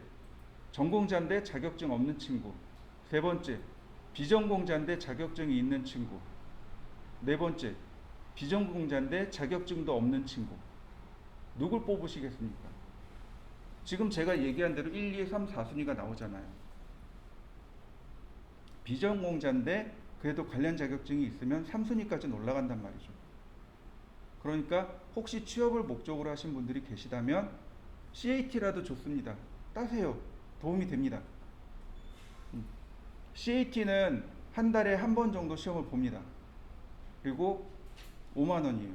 S1: 전공자인데 자격증 없는 친구. 세 번째, 비전공자인데 자격증이 있는 친구. 네 번째, 비전공자인데 자격증도 없는 친구. 누굴 뽑으시겠습니까? 지금 제가 얘기한 대로 1, 2, 3, 4순위가 나오잖아요. 비전공자인데 그래도 관련 자격증이 있으면 3순위까지는 올라간단 말이죠. 그러니까 혹시 취업을 목적으로 하신 분들이 계시다면 CAT라도 좋습니다. 따세요. 도움이 됩니다. CAT는 한 달에 한 번 정도 시험을 봅니다. 그리고 5만 원이에요.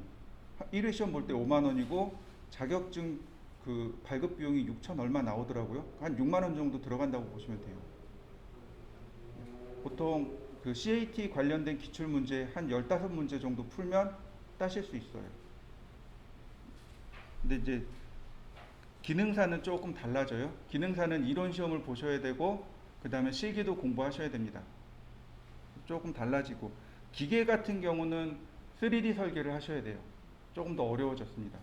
S1: 1회 시험 볼 때 5만 원이고 자격증 그 발급 비용이 6천 얼마 나오더라고요. 한 6만 원 정도 들어간다고 보시면 돼요. 보통 그 CAT 관련된 기출 문제 한 15문제 정도 풀면 따실 수 있어요. 근데 이제 기능사는 조금 달라져요. 기능사는 이론 시험을 보셔야 되고 그 다음에 실기도 공부하셔야 됩니다. 조금 달라지고 기계 같은 경우는 3D 설계를 하셔야 돼요. 조금 더 어려워졌습니다.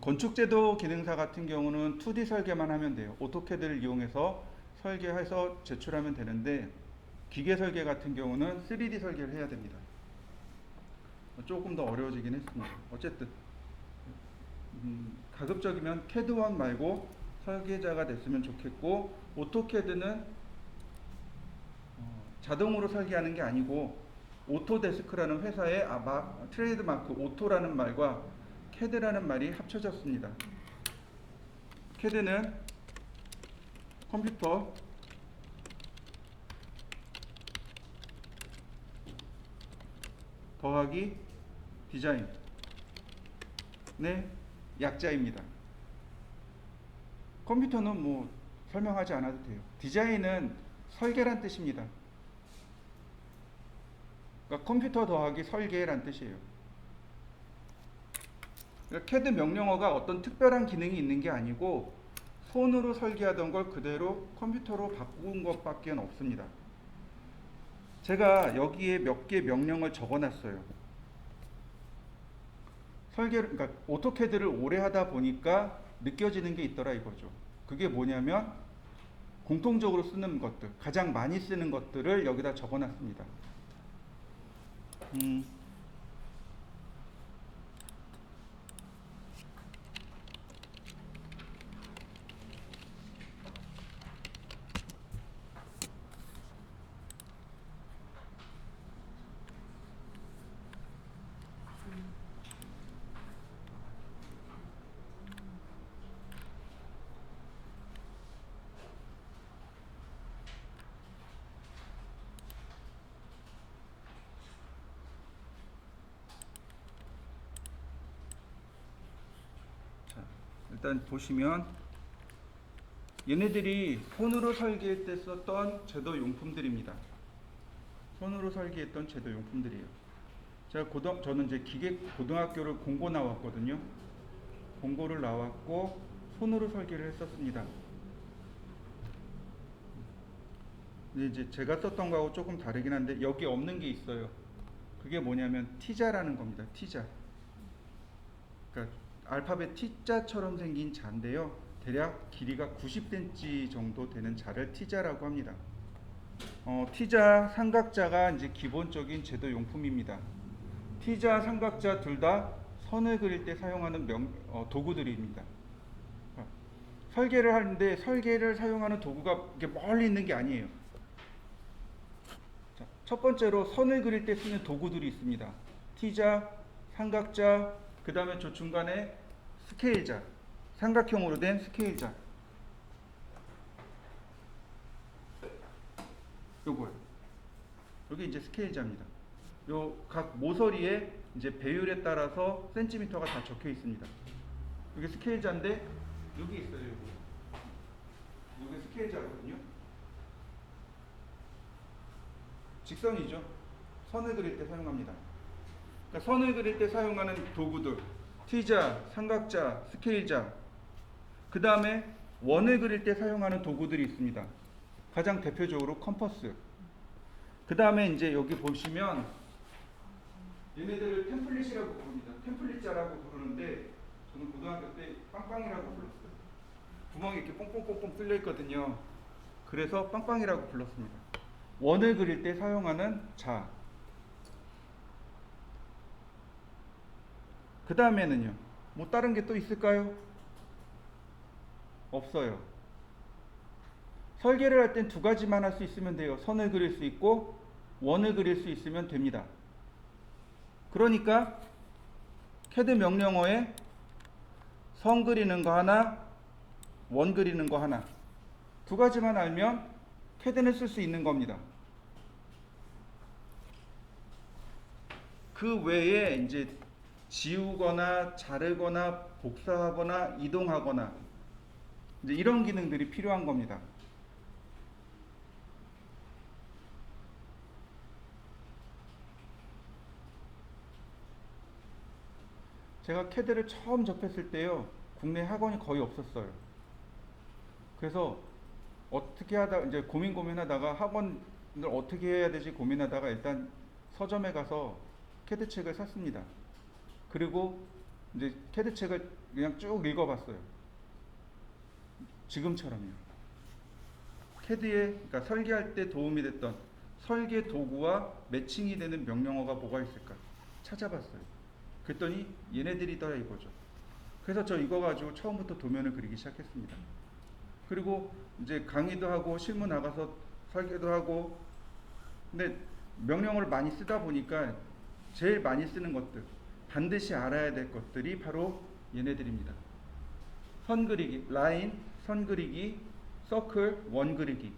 S1: 건축제도 기능사 같은 경우는 2D 설계만 하면 돼요. 오토캐드를 이용해서 설계해서 제출하면 되는데 기계 설계 같은 경우는 3D 설계를 해야 됩니다. 조금 더 어려워지긴 했습니다. 어쨌든 가급적이면 캐드1 말고 설계자가 됐으면 좋겠고 오토캐드는 자동으로 설계하는 게 아니고 오토데스크라는 회사의 트레이드마크 오토라는 말과 캐드라는 말이 합쳐졌습니다. 캐드는 컴퓨터 더하기 디자인의 약자입니다. 컴퓨터는 뭐 설명하지 않아도 돼요. 디자인은 설계란 뜻입니다. 그러니까 컴퓨터 더하기 설계란 뜻이에요. 그러니까 CAD 명령어가 어떤 특별한 기능이 있는 게 아니고 손으로 설계하던 걸 그대로 컴퓨터로 바꾼 것밖에 없습니다. 제가 여기에 몇 개 명령을 적어놨어요. 그러니까 오토캐드를 오래 하다 보니까 느껴지는 게 있더라 이거죠. 그게 뭐냐면 공통적으로 쓰는 것들, 가장 많이 쓰는 것들을 여기다 적어놨습니다. 일단 보시면 얘네들이 손으로 설계할 때 썼던 제도 용품들입니다. 손으로 설계했던 제도 용품들이에요. 저는 이제 기계 고등학교를 공고 나왔거든요. 공고를 나왔고 손으로 설계를 했었습니다. 근데 이제 제가 썼던 거하고 조금 다르긴 한데 여기 없는 게 있어요. 그게 뭐냐면 T자라는 겁니다. T자. 그러니까 알파벳 T자처럼 생긴 자인데요. 대략 길이가 90cm 정도 되는 자를 T자라고 합니다. T자, 삼각자가 이제 기본적인 제도 용품입니다. T자, 삼각자 둘 다 선을 그릴 때 사용하는 도구들입니다. 설계를 하는데 설계를 사용하는 도구가 이렇게 멀리 있는 게 아니에요. 자, 첫 번째로 선을 그릴 때 쓰는 도구들이 있습니다. T자, 삼각자, 그 다음에 저 중간에 스케일자, 삼각형으로 된 스케일자. 요거요. 여기 이제 스케일자입니다. 요 각 모서리에 이제 배율에 따라서 센티미터가 다 적혀 있습니다. 여기 스케일자인데 여기 있어요. 여기 스케일자거든요. 직선이죠. 선을 그릴 때 사용합니다. 그러니까 선을 그릴 때 사용하는 도구들 T자, 삼각자, 스케일자. 그 다음에 원을 그릴 때 사용하는 도구들이 있습니다. 가장 대표적으로 컴퍼스. 그 다음에 이제 여기 보시면 얘네들을 템플릿이라고 부릅니다. 템플릿자라고 부르는데 저는 고등학교 때 빵빵이라고 불렀어요. 구멍이 이렇게 뽕뽕뽕뽕 뚫려 있거든요. 그래서 빵빵이라고 불렀습니다. 원을 그릴 때 사용하는 자. 그 다음에는요. 뭐 다른 게 또 있을까요? 없어요. 설계를 할 땐 두 가지만 할 수 있으면 돼요. 선을 그릴 수 있고 원을 그릴 수 있으면 됩니다. 그러니까 CAD 명령어에 선 그리는 거 하나, 원 그리는 거 하나, 두 가지만 알면 CAD는 쓸 수 있는 겁니다. 그 외에 이제 지우거나 자르거나 복사하거나 이동하거나 이제 이런 기능들이 필요한 겁니다. 제가 CAD를 처음 접했을 때요, 국내 학원이 거의 없었어요. 그래서 어떻게 하다 이제 고민하다가 학원을 어떻게 해야 되지 고민하다가 일단 서점에 가서 CAD 책을 샀습니다. 그리고 이제 CAD 책을 그냥 쭉 읽어봤어요. 지금처럼요. CAD에 그러니까 설계할 때 도움이 됐던 설계 도구와 매칭이 되는 명령어가 뭐가 있을까 찾아봤어요. 그랬더니 얘네들이다 이거죠. 그래서 저 이거 가지고 처음부터 도면을 그리기 시작했습니다. 그리고 이제 강의도 하고 실무 나가서 설계도 하고, 근데 명령어를 많이 쓰다 보니까 제일 많이 쓰는 것들, 반드시 알아야 될 것들이 바로 얘네들입니다. 선 그리기, 라인, 선 그리기, 서클, 원 그리기.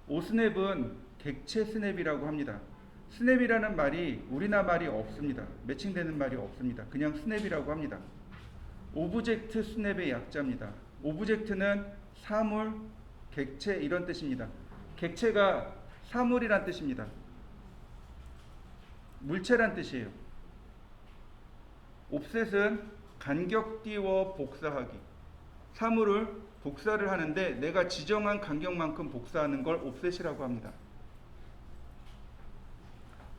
S1: 오스냅은 객체 스냅이라고 합니다. 스냅이라는 말이 우리나라 말이 없습니다. 매칭되는 말이 없습니다. 그냥 스냅이라고 합니다. 오브젝트 스냅의 약자입니다. 오브젝트는 사물, 객체 이런 뜻입니다. 객체가 사물이란 뜻입니다. 물체란 뜻이에요. 옵셋은 간격 띄워 복사하기. 사물을 복사를 하는데 내가 지정한 간격만큼 복사하는 걸 옵셋이라고 합니다.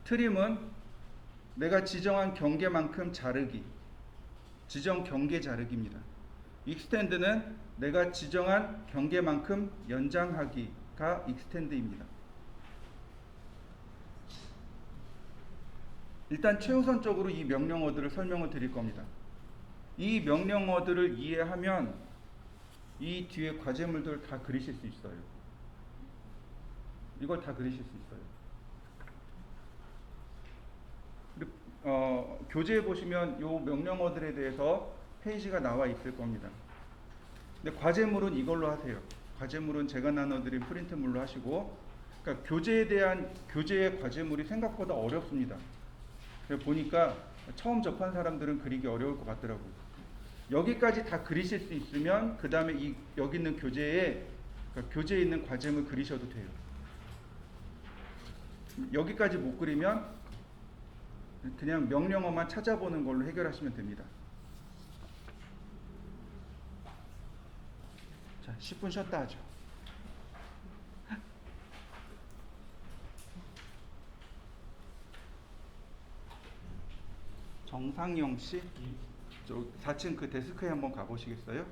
S1: 트림은 내가 지정한 경계만큼 자르기, 지정 경계 자르기입니다. 익스텐드는 내가 지정한 경계만큼 연장하기가 익스텐드입니다. 일단 최우선적으로 이 명령어들을 설명을 드릴 겁니다. 이 명령어들을 이해하면 이 뒤에 과제물들을 다 그리실 수 있어요. 이걸 다 그리실 수 있어요. 교재에 보시면 이 명령어들에 대해서 페이지가 나와 있을 겁니다. 근데 과제물은 이걸로 하세요. 과제물은 제가 나눠드린 프린트물로 하시고, 그러니까 교재에 대한 교재의 과제물이 생각보다 어렵습니다. 보니까 처음 접한 사람들은 그리기 어려울 것 같더라고요. 여기까지 다 그리실 수 있으면 그 다음에 여기 있는 교재에 그러니까 교재에 있는 과제물 그리셔도 돼요. 여기까지 못 그리면 그냥 명령어만 찾아보는 걸로 해결하시면 됩니다. 자, 10분 쉬었다 하죠. 정상영 씨, 저 4층 그 데스크에 한번 가보시겠어요?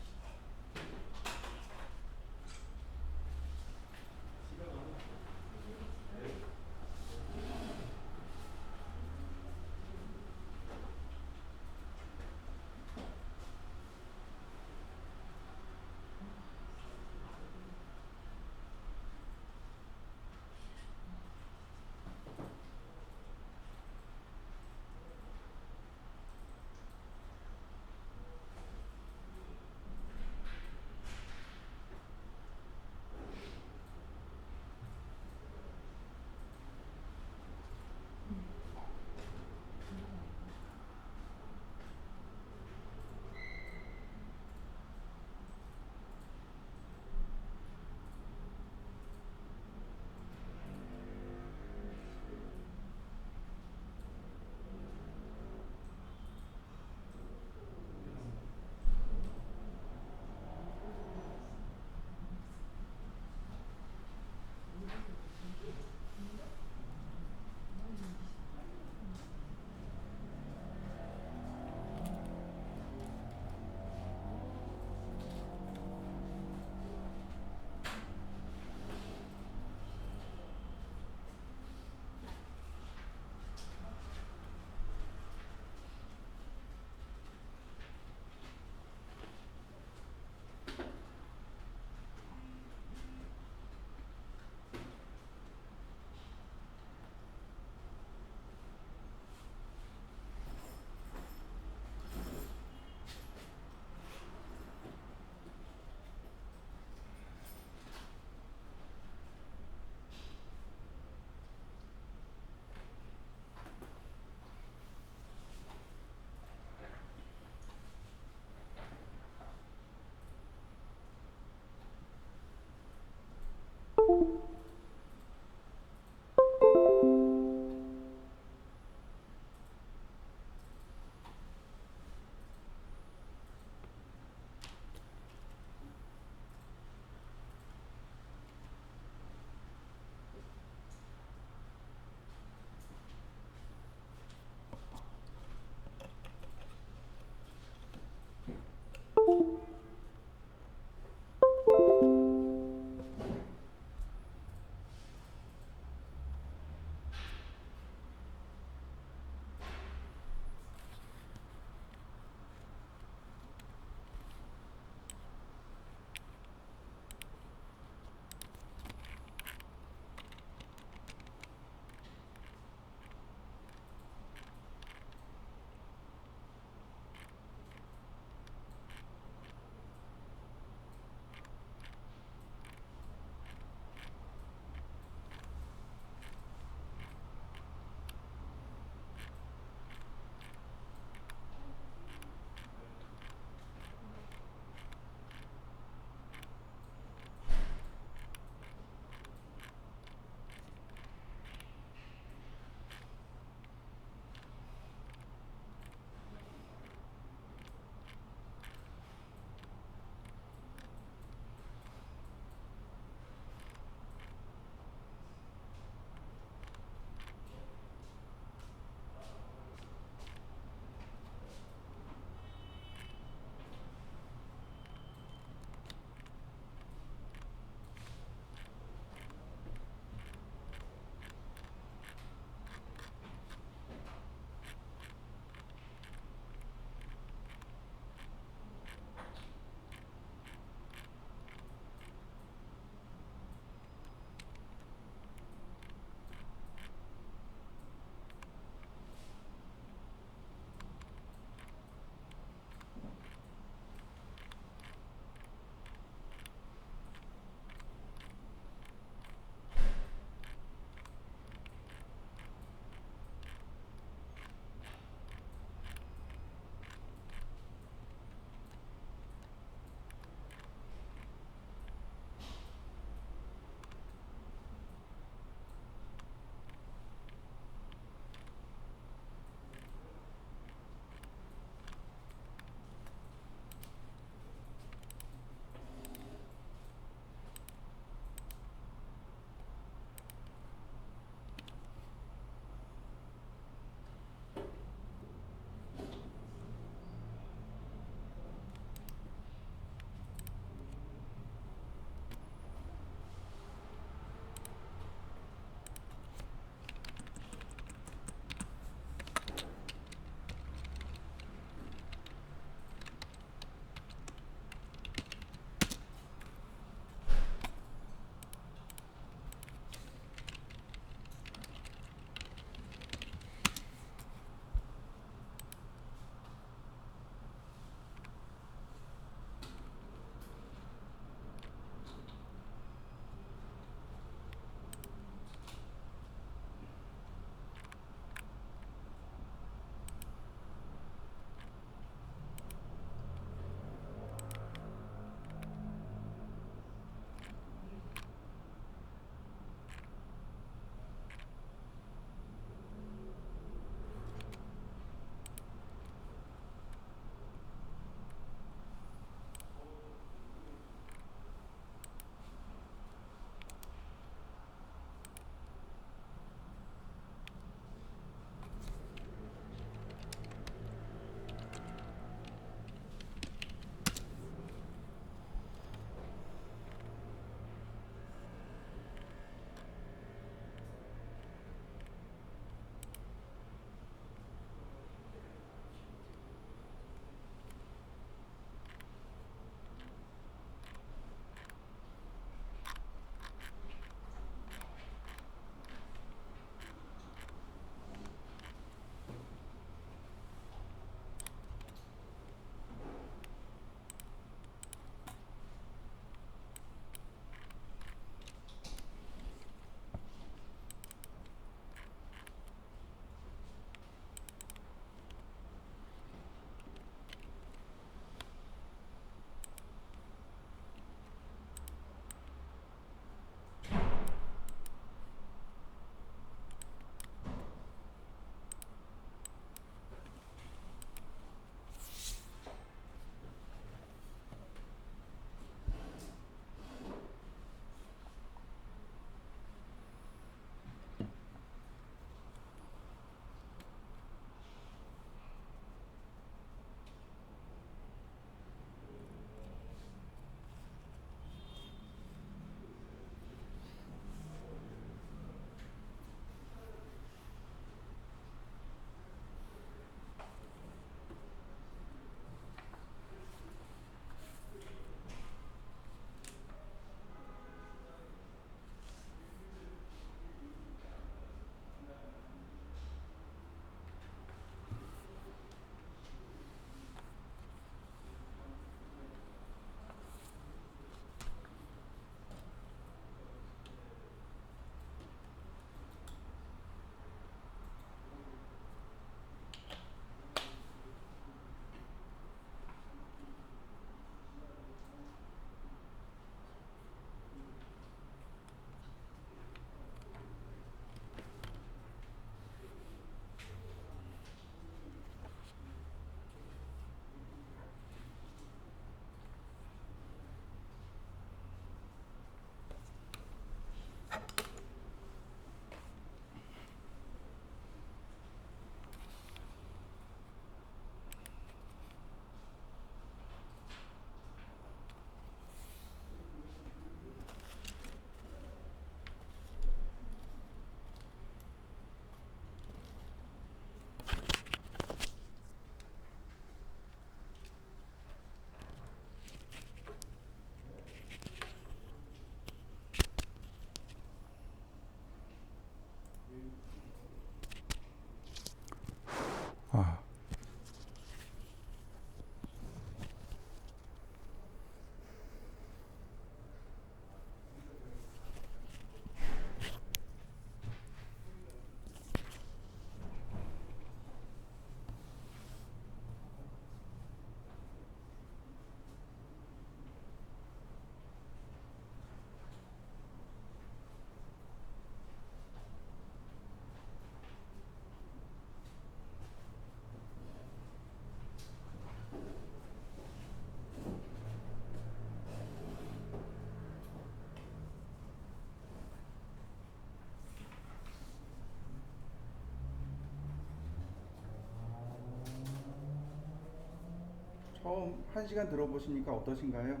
S1: 처음 1시간 들어보시니까 어떠신가요?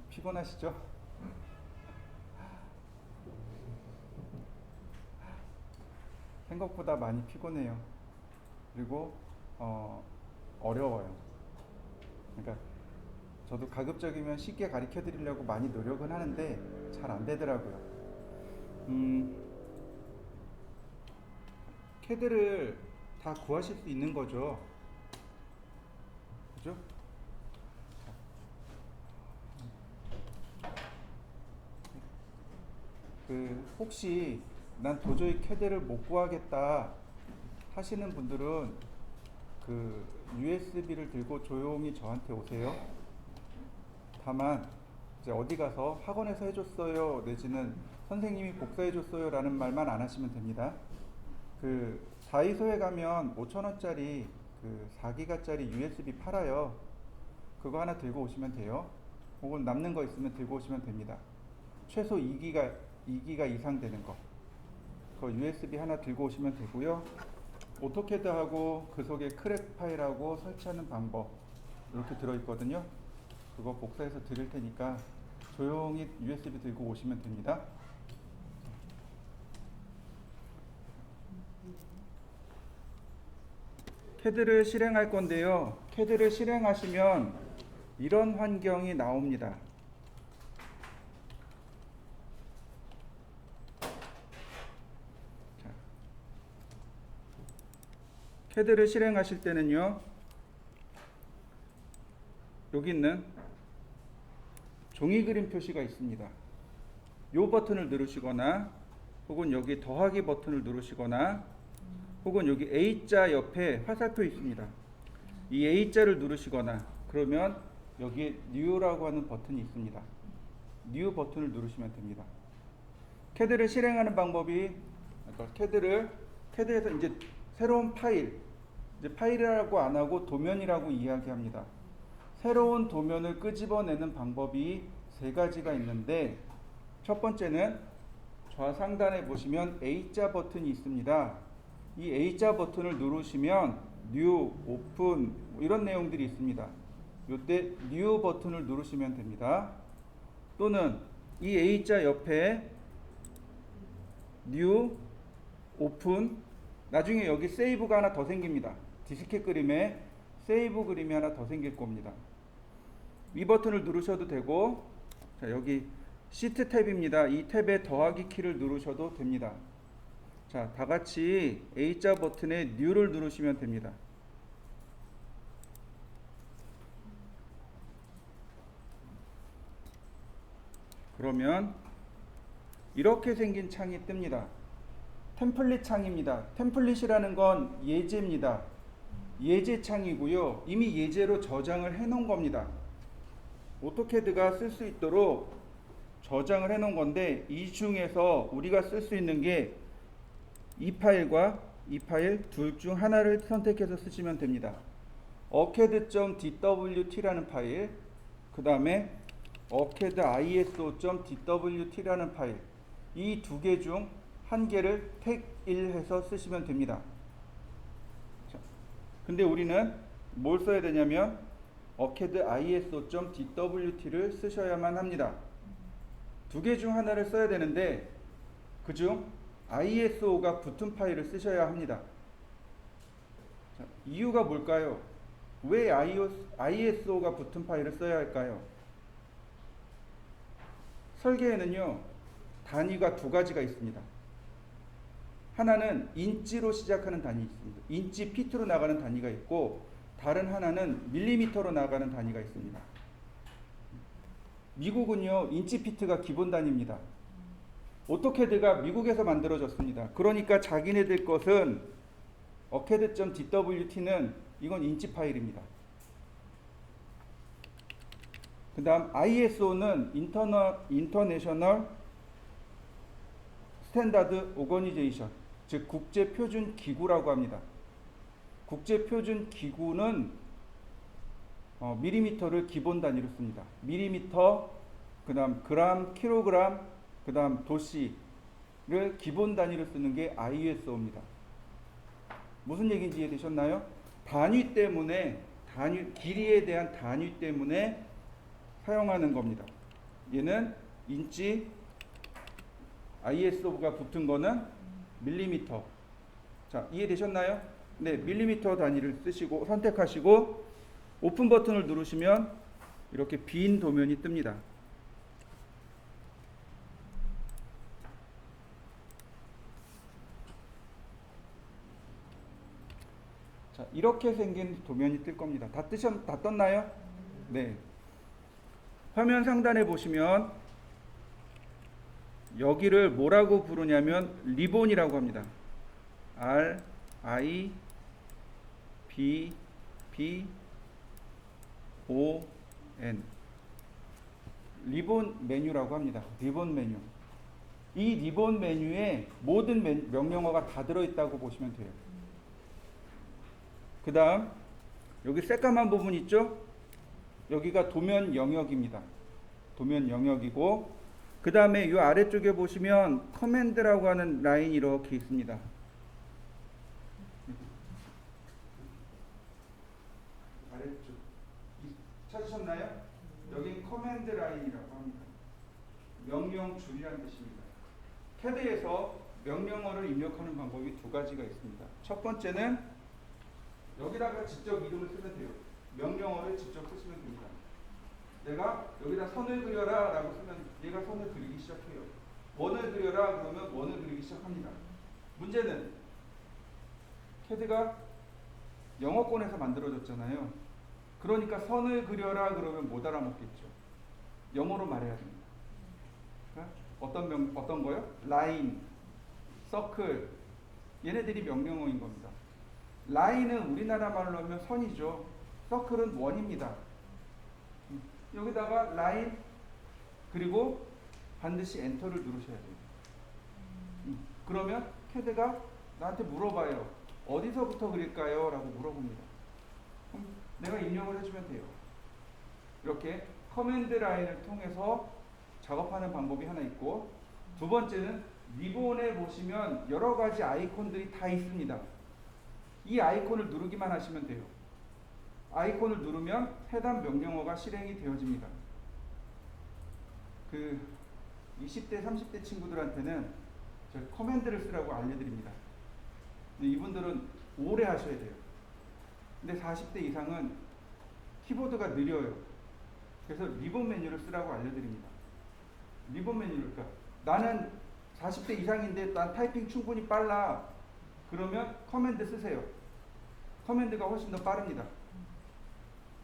S1: 피곤하시죠? 생각보다 많이 피곤해요. 그리고 어려워요. 그러니까 저도 가급적이면 쉽게 가르쳐 드리려고 많이 노력은 하는데 잘 안 되더라고요. 캐드를 다 구하실 수 있는 거죠. 그죠? 혹시 난 도저히 캐드를 못 구하겠다 하시는 분들은 USB를 들고 조용히 저한테 오세요. 다만 이제 어디 가서 학원에서 해줬어요 내지는 선생님이 복사해줬어요 라는 말만 안 하시면 됩니다. 다이소에 가면 5,000원짜리 4기가짜리 USB 팔아요. 그거 하나 들고 오시면 돼요. 혹은 남는 거 있으면 들고 오시면 됩니다. 최소 2기가 이상 되는 거. 그 USB 하나 들고 오시면 되고요. 오토캐드하고 그 속에 크랙 파일하고 설치하는 방법 이렇게 들어있거든요. 그거 복사해서 드릴 테니까 조용히 USB 들고 오시면 됩니다. 캐드를 실행할 건데요. 캐드를 실행하시면 이런 환경이 나옵니다. 자, 캐드를 실행하실 때는요. 여기 있는 종이 그림 표시가 있습니다. 이 버튼을 누르시거나 혹은 여기 더하기 버튼을 누르시거나 혹은 여기 A자 옆에 화살표 있습니다. 이 A자를 누르시거나 그러면 여기에 New라고 하는 버튼이 있습니다. New 버튼을 누르시면 됩니다. 캐드를 실행하는 방법이 캐드에서 이제 새로운 파일, 이제 파일이라고 안 하고 도면이라고 이야기합니다. 새로운 도면을 끄집어내는 방법이 3가지가 있는데 첫 번째는 좌상단에 보시면 A자 버튼이 있습니다. 이 A자 버튼을 누르시면 New, Open 이런 내용들이 있습니다. 이때 New 버튼을 누르시면 됩니다. 또는 이 A자 옆에 New, Open 나중에 여기 세이브가 하나 더 생깁니다. 디스켓 그림에 세이브 그림이 하나 더 생길 겁니다. 이 버튼을 누르셔도 되고 자, 여기 시트 탭입니다. 이 탭에 더하기 키를 누르셔도 됩니다. 자, 다 같이 A자 버튼에 New를 누르시면 됩니다. 그러면 이렇게 생긴 창이 뜹니다. 템플릿 창입니다. 템플릿이라는 건 예제입니다. 예제 창이고요. 이미 예제로 저장을 해 놓은 겁니다. 오토캐드가 쓸 수 있도록 저장을 해 놓은 건데 이 중에서 우리가 쓸 수 있는 게 이 파일과 이 파일 둘 중 하나를 선택해서 쓰시면 됩니다. arcade.dwt라는 파일, 그 다음에 arcade.iso.dwt라는 파일, 이 2개 중 한 개를 택1해서 쓰시면 됩니다. 자, 근데 우리는 뭘 써야 되냐면 arcade.iso.dwt를 쓰셔야만 합니다. 2개 중 하나를 써야 되는데 그중 ISO가 붙은 파일을 쓰셔야 합니다. 자, 이유가 뭘까요? 왜 ISO가 붙은 파일을 써야 할까요? 설계에는요, 단위가 2가지가 있습니다. 하나는 인치로 시작하는 단위 있습니다. 인치 피트로 나가는 단위가 있고 다른 하나는 밀리미터로 나가는 단위가 있습니다. 미국은요, 인치 피트가 기본 단위입니다. 오토캐드가 미국에서 만들어졌습니다. 그러니까 자기네들 것은 arcade.dwt는 이건 인치 파일입니다. 그 다음 ISO는 인터내셔널 스탠다드 오거니제이션, 즉 국제표준기구라고 합니다. 국제표준기구는 밀리미터를 기본 단위로 씁니다. 밀리미터, 그 다음 그램, 킬로그램, 그 다음 도시를 기본 단위로 쓰는 게 ISO입니다. 무슨 얘기인지 이해되셨나요? 단위 때문에 길이에 대한 단위 때문에 사용하는 겁니다. 얘는 인치, ISO가 붙은 거는 밀리미터. 자, 이해되셨나요? 네, 밀리미터 단위를 쓰시고 선택하시고 오픈 버튼을 누르시면 이렇게 빈 도면이 뜹니다. 자, 이렇게 생긴 도면이 뜰 겁니다. 다 떴나요? 네. 화면 상단에 보시면 여기를 뭐라고 부르냐면 리본이라고 합니다. R, I, B, B, O, N. 리본 메뉴라고 합니다. 리본 메뉴. 이 리본 메뉴에 모든 명령어가 다 들어있다고 보시면 돼요. 그 다음 여기 새까만 부분 있죠? 여기가 도면 영역입니다. 도면 영역이고 그 다음에 이 아래쪽에 보시면 커맨드라고 하는 라인이 이렇게 있습니다. 아래쪽 찾으셨나요? 여기 커맨드 라인이라고 합니다. 명령 줄이라는 뜻입니다. 캐드에서 명령어를 입력하는 방법이 두 가지가 있습니다. 첫 번째는 여기다가 직접 이름을 쓰면 돼요. 명령어를 직접 쓰시면 됩니다. 내가 여기다 선을 그려라 라고 쓰면 얘가 선을 그리기 시작해요. 원을 그려라 그러면 원을 그리기 시작합니다. 문제는 캐드가 영어권에서 만들어졌잖아요. 그러니까 선을 그려라 그러면 못 알아먹겠죠. 영어로 말해야 됩니다. 어떤 거요? 라인, 서클, 얘네들이 명령어인 겁니다. 라인은 우리나라 말로 하면 선이죠. 서클은 원입니다. 여기다가 라인 그리고 반드시 엔터를 누르셔야 돼요. 그러면 캐드가 나한테 물어봐요. 어디서부터 그릴까요? 라고 물어봅니다. 그럼 내가 입력을 해주면 돼요. 이렇게 커맨드 라인을 통해서 작업하는 방법이 하나 있고, 두 번째는 리본에 보시면 여러 가지 아이콘들이 다 있습니다. 이 아이콘을 누르기만 하시면 돼요. 아이콘을 누르면 해당 명령어가 실행이 되어집니다. 그 20대, 30대 친구들한테는 제가 커맨드를 쓰라고 알려드립니다. 근데 이분들은 오래 하셔야 돼요. 근데 40대 이상은 키보드가 느려요. 그래서 리본 메뉴를 쓰라고 알려드립니다. 리본 메뉴를, 그러니까 나는 40대 이상인데 난 타이핑 충분히 빨라. 그러면 커맨드 쓰세요. 커맨드가 훨씬 더 빠릅니다.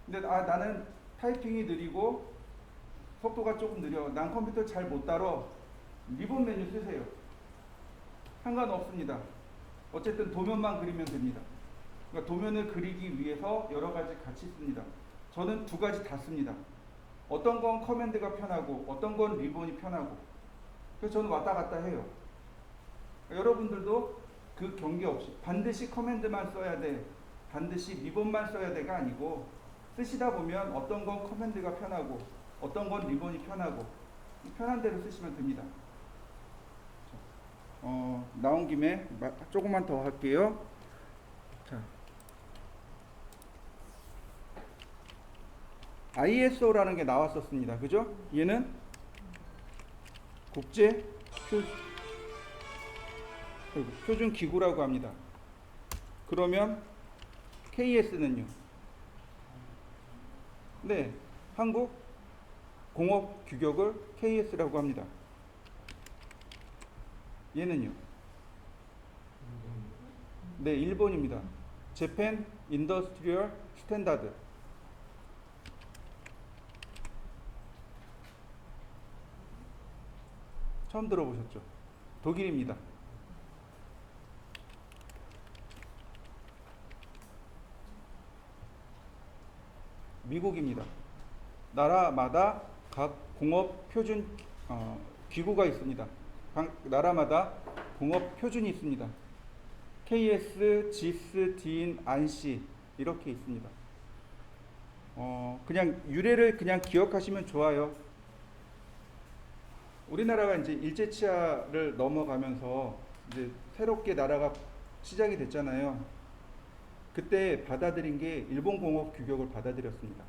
S1: 근데 나는 타이핑이 느리고 속도가 조금 느려. 난 컴퓨터 잘 못 다뤄. 리본 메뉴 쓰세요. 상관없습니다. 어쨌든 도면만 그리면 됩니다. 그러니까 도면을 그리기 위해서 여러 가지 같이 씁니다. 저는 두 가지 다 씁니다. 어떤 건 커맨드가 편하고 어떤 건 리본이 편하고. 그래서 저는 왔다 갔다 해요. 그러니까 여러분들도 그 경계 없이 반드시 커맨드만 써야 돼, 반드시 리본만 써야 돼가 아니고, 쓰시다 보면 어떤 건 커맨드가 편하고 어떤 건 리본이 편하고 편한 대로 쓰시면 됩니다. 나온 김에 조금만 더 할게요. 자, ISO라는 게 나왔었습니다. 그죠? 얘는 국제 표준 기구라고 합니다. 그러면 KS는요? 네, 한국 공업 규격을 KS라고 합니다. 얘는요? 네, 일본입니다. Japan Industrial Standard. 처음 들어보셨죠? 독일입니다. 미국입니다. 나라마다 각 공업 표준 기구가 있습니다. 나라마다 공업 표준이 있습니다. KS, GIS, DIN, ANSI 이렇게 있습니다. 그냥 유래를 그냥 기억하시면 좋아요. 우리나라가 이제 일제치하를 넘어가면서 이제 새롭게 나라가 시작이 됐잖아요. 그때 받아들인 게 일본 공업 규격을 받아들였습니다.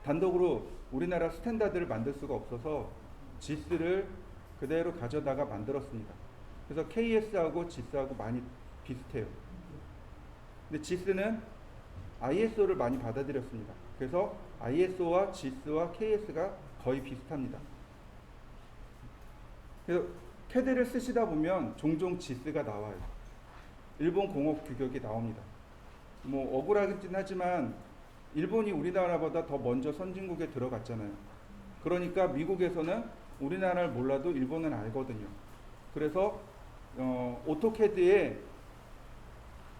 S1: 단독으로 우리나라 스탠다드를 만들 수가 없어서 지스를 그대로 가져다가 만들었습니다. 그래서 KS하고 지스하고 많이 비슷해요. 근데 지스는 ISO를 많이 받아들였습니다. 그래서 ISO와 지스와 KS가 거의 비슷합니다. 그래서 캐드를 쓰시다 보면 종종 지스가 나와요. 일본 공업 규격이 나옵니다. 뭐 억울하긴 하지만 일본이 우리나라보다 더 먼저 선진국에 들어갔잖아요. 그러니까 미국에서는 우리나라를 몰라도 일본은 알거든요. 그래서 오토캐드에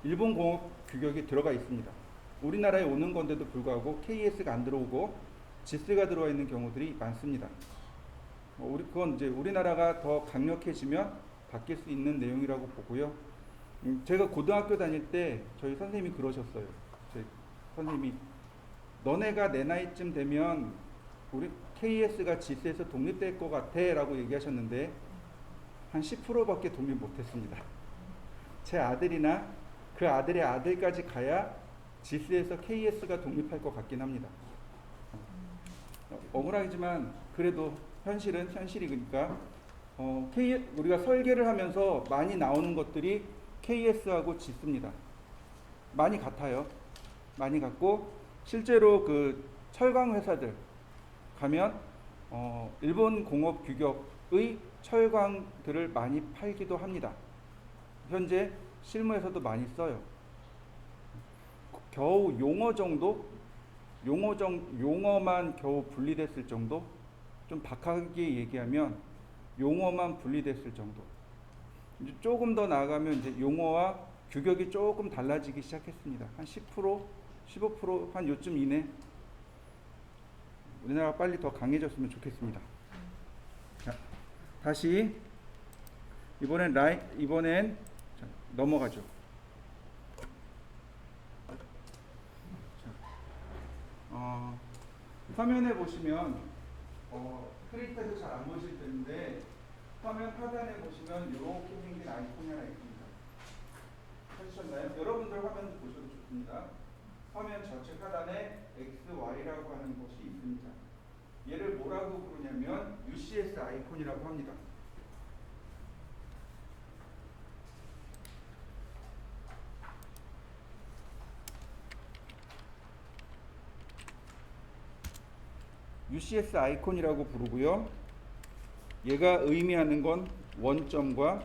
S1: 일본 공업 규격이 들어가 있습니다. 우리나라에 오는 건데도 불구하고 KS가 안 들어오고 지스가 들어와 있는 경우들이 많습니다. 그건 이제 우리나라가 더 강력해지면 바뀔 수 있는 내용이라고 보고요. 제가 고등학교 다닐 때 저희 선생님이 그러셨어요. 저희 선생님이 너네가 내 나이쯤 되면 우리 KS가 지스에서 독립될 것 같아 라고 얘기하셨는데 한 10%밖에 독립 못했습니다. 제 아들이나 그 아들의 아들까지 가야 지스에서 KS가 독립할 것 같긴 합니다. 억울하지만 그래도 현실은 현실이니까 우리가 설계를 하면서 많이 나오는 것들이 KS하고 지스입니다. 많이 같아요. 많이 같고 실제로 그 철강 회사들 가면 일본 공업 규격의 철강들을 많이 팔기도 합니다. 현재 실무에서도 많이 써요. 겨우 용어만 겨우 분리됐을 정도? 좀 박하게 얘기하면 용어만 분리됐을 정도. 이제 조금 더 나아가면 이제 용어와 규격이 조금 달라지기 시작했습니다. 한 10%, 15% 한 요쯤 이내. 우리나라가 빨리 더 강해졌으면 좋겠습니다. 자, 다시 이번엔 자, 넘어가죠. 화면에 보시면 크리에이터도 잘 안 보실 텐데 화면 하단에 보시면 이렇게 생긴 아이콘이 하나 있습니다. 찾으셨나요? 여러분들 화면 보셔도 좋습니다. 화면 좌측 하단에 X, Y라고 하는 것이 있습니다. 얘를 뭐라고 부르냐면 UCS 아이콘이라고 합니다. UCS 아이콘이라고 부르고요. 얘가 의미하는 건 원점과